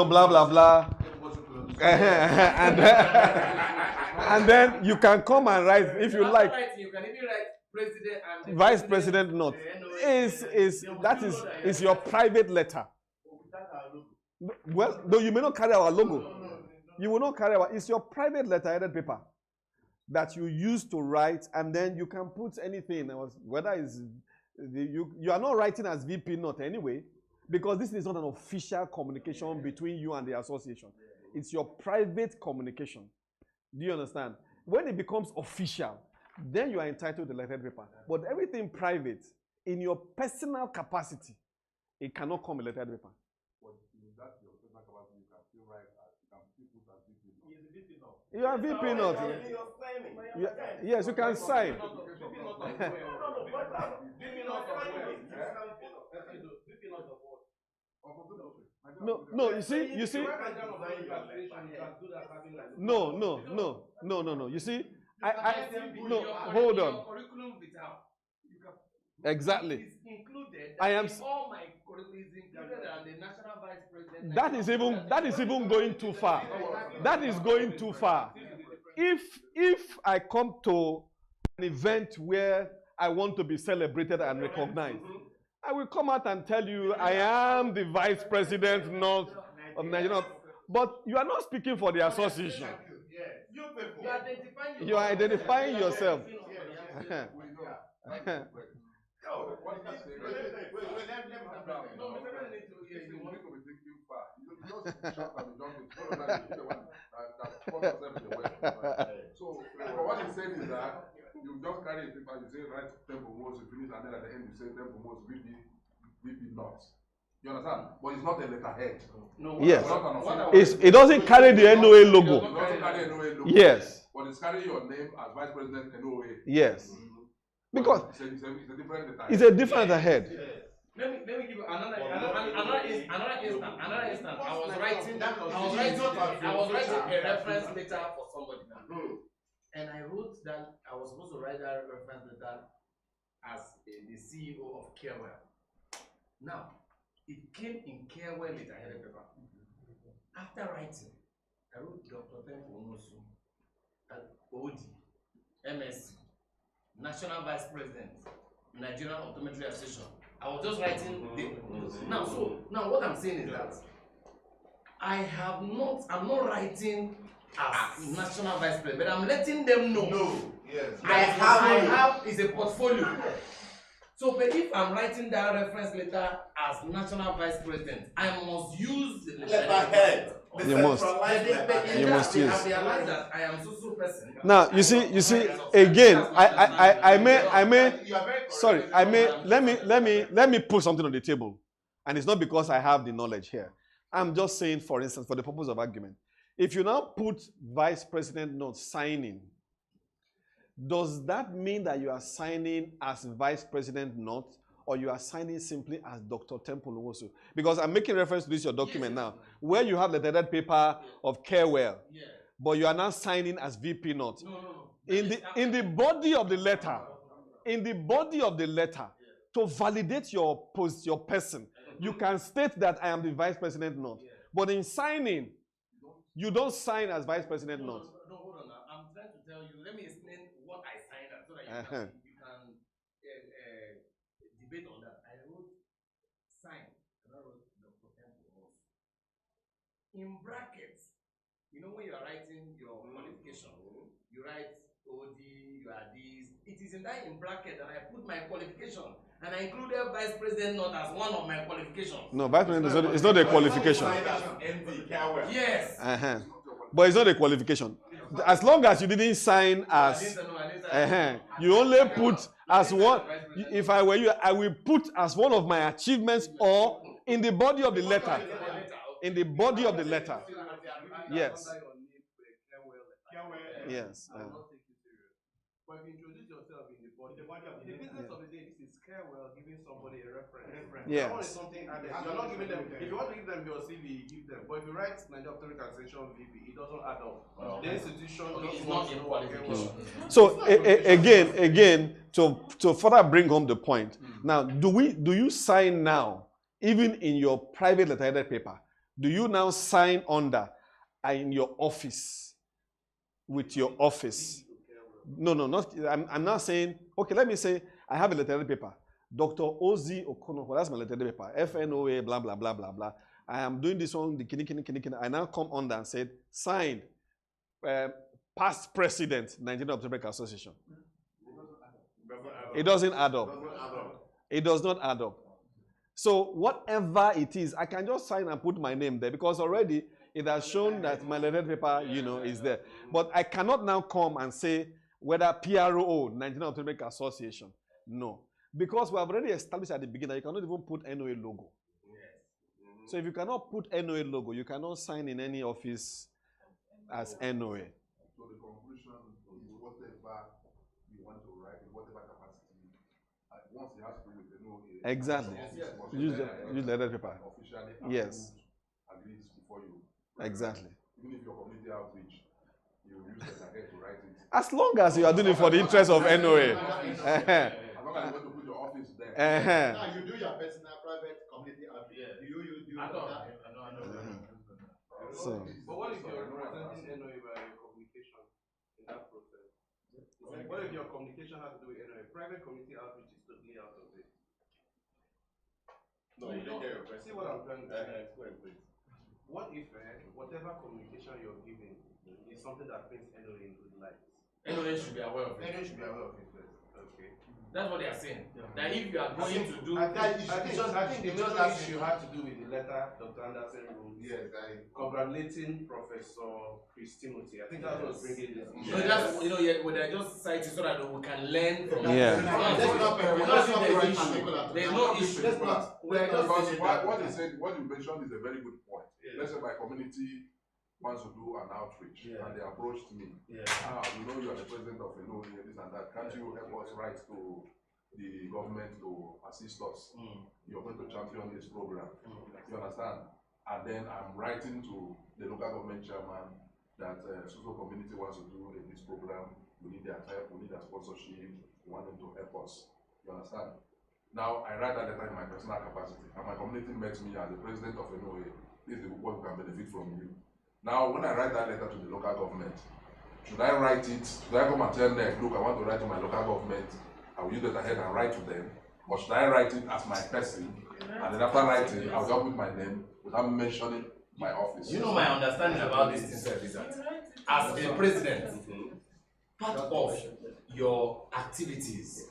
blah blah blah. And then you can come and write if you like. You can even write president and vice president not. Is your private letter. Well, though you may not carry our logo. No. You will not carry it's your private letter-headed paper that you use to write, and then you can put anything, whether it's, you are not writing as VP not anyway, because this is not an official communication between you and the association. It's your private communication. Do you understand? When it becomes official, then you are entitled to the lettered paper. But everything private, in your personal capacity, it cannot come a lettered paper. But in that your personal capacity, you can still write as, you can still put as VP. He is the VP now. You are VP not. Yes, you can sign. No, you see, no. You see, no, hold on. Exactly. I am. All my curriculum is included, and the national vice president. That is even going too far. That is going too far. If I come to an event where I want to be celebrated and recognized, I will come out and tell you I am the vice president not of Nigeria. But you are not speaking for the association. You are identifying yourself. So, what he said is that you just carry a paper, you say write tempo most, you finish, and then at the end you say tempo most, VP not. You understand? But it's not a letterhead. No. Yes. It doesn't carry the NOA logo. It doesn't carry NOA logo. Yes. But it's carrying your name as Vice President NOA. Yes. Because it's a different letterhead. It's a different letterhead. Let me give you another instance. I was writing a reference letter for somebody now. And I wrote that I was supposed to write that reference letter as the CEO of Carewell. Now, it came in Carewell letterhead paper. After writing, I wrote Dr. Temple Onosu, OD, MSc, National Vice President, Nigerian Optometry Association. I was just writing now what I'm saying is that I'm not writing as National Vice President, but I'm letting them know. No, yes. I have is a portfolio. So, but if I'm writing that reference letter as National Vice President, I must use the letterhead. You must. You must use. I realize that I am so person. Now you see again. I may. Let me put something on the table, and it's not because I have the knowledge here. I'm just saying, for instance, for the purpose of argument, if you now put Vice President not signing, does that mean that you are signing as Vice President not, or you are signing simply as Dr. Temple Nwosu? Because I'm making reference to this your document now, where you have the lettered paper of Carewell, but you are now signing as VP not. In the body of the letter, to validate your person, you can state that I am the Vice President not. But in signing, you don't sign as Vice President not. No, hold on. I'm trying to tell you. Let me explain what I signed so that you can debate on that. I wrote sign, and I wrote Dr. Temple. In brackets, you know when you are writing your qualification, you write OD, you are this. It is in that in bracket that I put my qualification, and I included Vice President not as one of my qualifications. No, Vice President is not a qualification. Yes. But it's not a qualification. As long as you didn't sign as, you only put as one. If I were you, I will put as one of my achievements or in the body of the letter. In the body of the letter. Yes. Yes. But if you introduce yourself in the body of the business of the day, this is Carewell giving somebody a reference. Yes. Is something added. You're not giving them. If you want to give them your CV, give them. But if you write Nigerian Optometry Association VP, it doesn't add up. The institution is not in qualification. So again, to further bring home the point. Now, do you sign now, even in your private letterheaded paper? Do you now sign under in your office with your office? No, not. I'm not saying. Okay, let me say I have a letterhead paper. Dr. Ozi Okonowo, that's my letterhead paper. FNOA, blah blah blah blah blah. I am doing this one. I now come under and said signed, past president, Nigerian Optometric Association. It doesn't add up. It does not add up. So whatever it is, I can just sign and put my name there because already it has shown that my letterhead paper, is there. But I cannot now come and say whether PRO, Nigerian Optometric Association. No. Because we have already established at the beginning that you cannot even put NOA logo. So if you cannot put NOA logo, you cannot sign in any office as NOA. the conclusion is whatever you want to write in whatever capacity. Once it has to do with the NOA. Exactly. Use the other paper. Officially Yes. at least before you. Exactly. Even if your community outreach, you use the ahead to write it. As long as you are doing it for the interest of NOA. As long as you want to put your office there. Now you do your personal, private, community outreach. Do you I know. So, But what if you're representing NOA by communication in that process? What if your communication has to do with NOA? Private community outreach is totally out of it. No, you didn't get your question. See what I'm trying to say? Explain, please. What if whatever communication you're giving is something that paints NOA in good light? NOA should be aware of it. NOA should be aware of it first. Okay. That's what they are saying. That if you are going to do, I think the major issue had to do with the letter Dr. Anderson wrote. Yes, congratulating Professor Chris Timothy. I think that's what's bringing this issue. so that's when they're just citing so that we can learn from Yeah. There's no issue. Because what you mentioned is a very good point. Let's say my community wants to do an outreach and they approached me. You know you are the president of a NOA, this and that. Can't you help us write to the government to assist us? You're going to champion this program. You understand? And then I'm writing to the local government chairman that social community wants to do this program. We need their help, we need their sponsorship, we want them to help us. You understand? Now I write that letter in my personal capacity, and my community met me as the president of NOA. This is what we can benefit from you. Now, when I write that letter to the local government, should I write it? Should I come and tell NEC, look, I want to write to my local government, I will use that ahead and write to them? Or should I write it as my person? And then after writing, I'll just put my name without mentioning my office. You know my understanding about this thing is that as a president, part of your activities,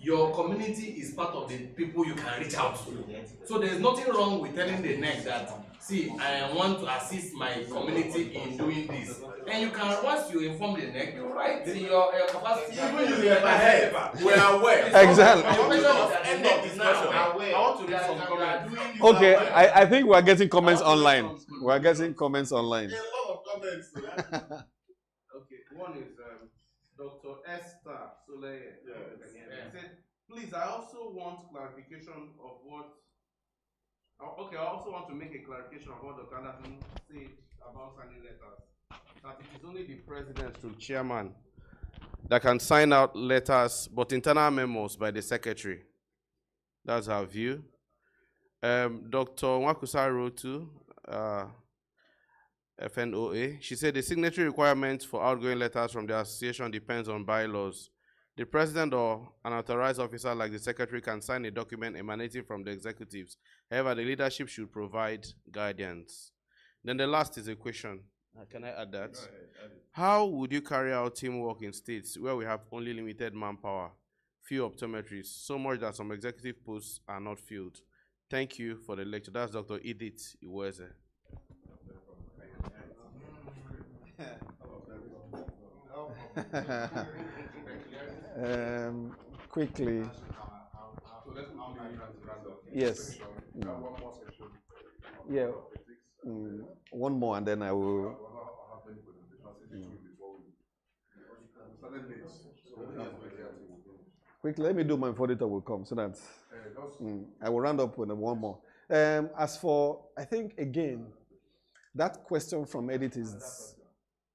your community is part of the people you can reach out to. So there's nothing wrong with telling the NEC that, see, I want to assist my community in doing this. And you can, once you inform the NEC, you write in your capacity. Even you get ahead. We are aware. Exactly. I want to read some comments. Okay, I think we are getting comments online. We are getting comments online. A lot of comments. Okay, one is Dr. Esther Soleil. He said, please, I also want clarification of what. Okay, I also want to make a clarification of what Dr. Anderson said about signing letters. That it is only the president to chairman That can sign out letters, but internal memos by the secretary. That's our view. Dr. Nwakusa wrote to FNOA. She said the signatory requirement for outgoing letters from the association depends on bylaws. The president or an authorized officer like the secretary can sign a document emanating from the executives. However, the leadership should provide guidance. Then the last is a question. Can I add that? How would you carry out teamwork in states where we have only limited manpower, few optometrists, so much that some executive posts are not filled? Thank you for the lecture. That's Dr. Edith Iweze. Quickly. Yes. Yeah. One more and then I will. Quickly, let me do my auditor will come so that I will round up with one more. As for, I think again, that question from Edith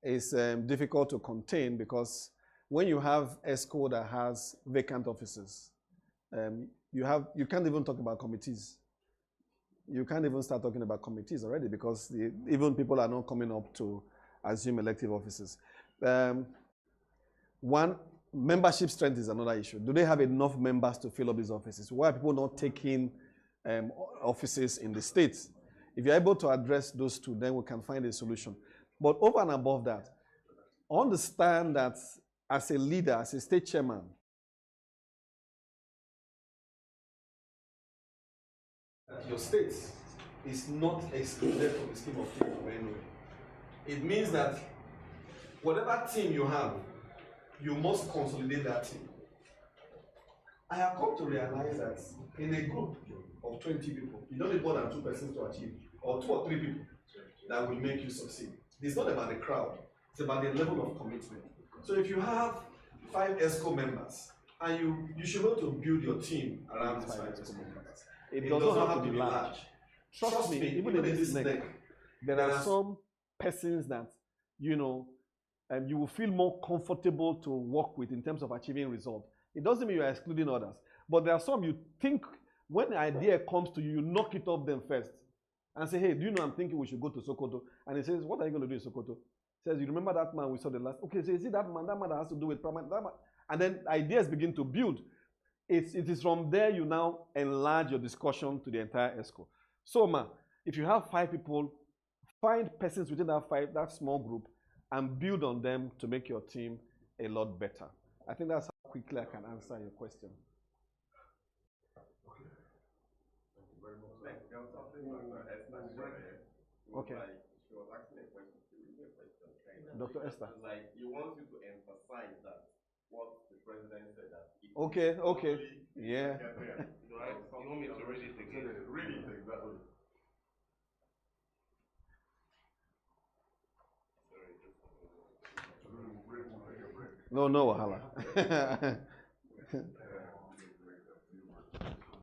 is difficult to contain because when you have ESCO that has vacant offices, you can't even talk about committees. You can't even start talking about committees already because even people are not coming up to assume elective offices. One, membership strength is another issue. Do they have enough members to fill up these offices? Why are people not taking offices in the states? If you're able to address those two, then we can find a solution. But over and above that, understand that as a leader, as a state chairman, your state is not excluded from the scheme of things in any way. It means that whatever team you have, you must consolidate that team. I have come to realize that in a group of 20 people, you don't need more than 2 persons to achieve, or 2 or 3 people that will make you succeed. It's not about the crowd. It's about the level of commitment. So if you have 5 ESCO members, and you should want to build your team around these 5 ESCO members. It doesn't have to be large. Trust me, even in this NEC, there are some persons that, you know, you will feel more comfortable to work with in terms of achieving results. It doesn't mean you are excluding others, but there are some you think when the idea comes to you, you knock it off them first and say, hey, do you know I'm thinking we should go to Sokoto? And he says, what are you going to do in Sokoto? He says, you remember that man we saw the last? Okay, so is it that man that has to do with that man? And then ideas begin to build. It is from there you now enlarge your discussion to the entire ESCO. So, if you have 5 people, find persons within that small group, and build on them to make your team a lot better. I think that's how quickly I can answer your question. Okay. She was asking a question. Dr. Esther. Like, you want you to emphasize that what the president said that. Okay, okay. Yeah. Right? You want me to read it again? Read it, exactly. No, wahala.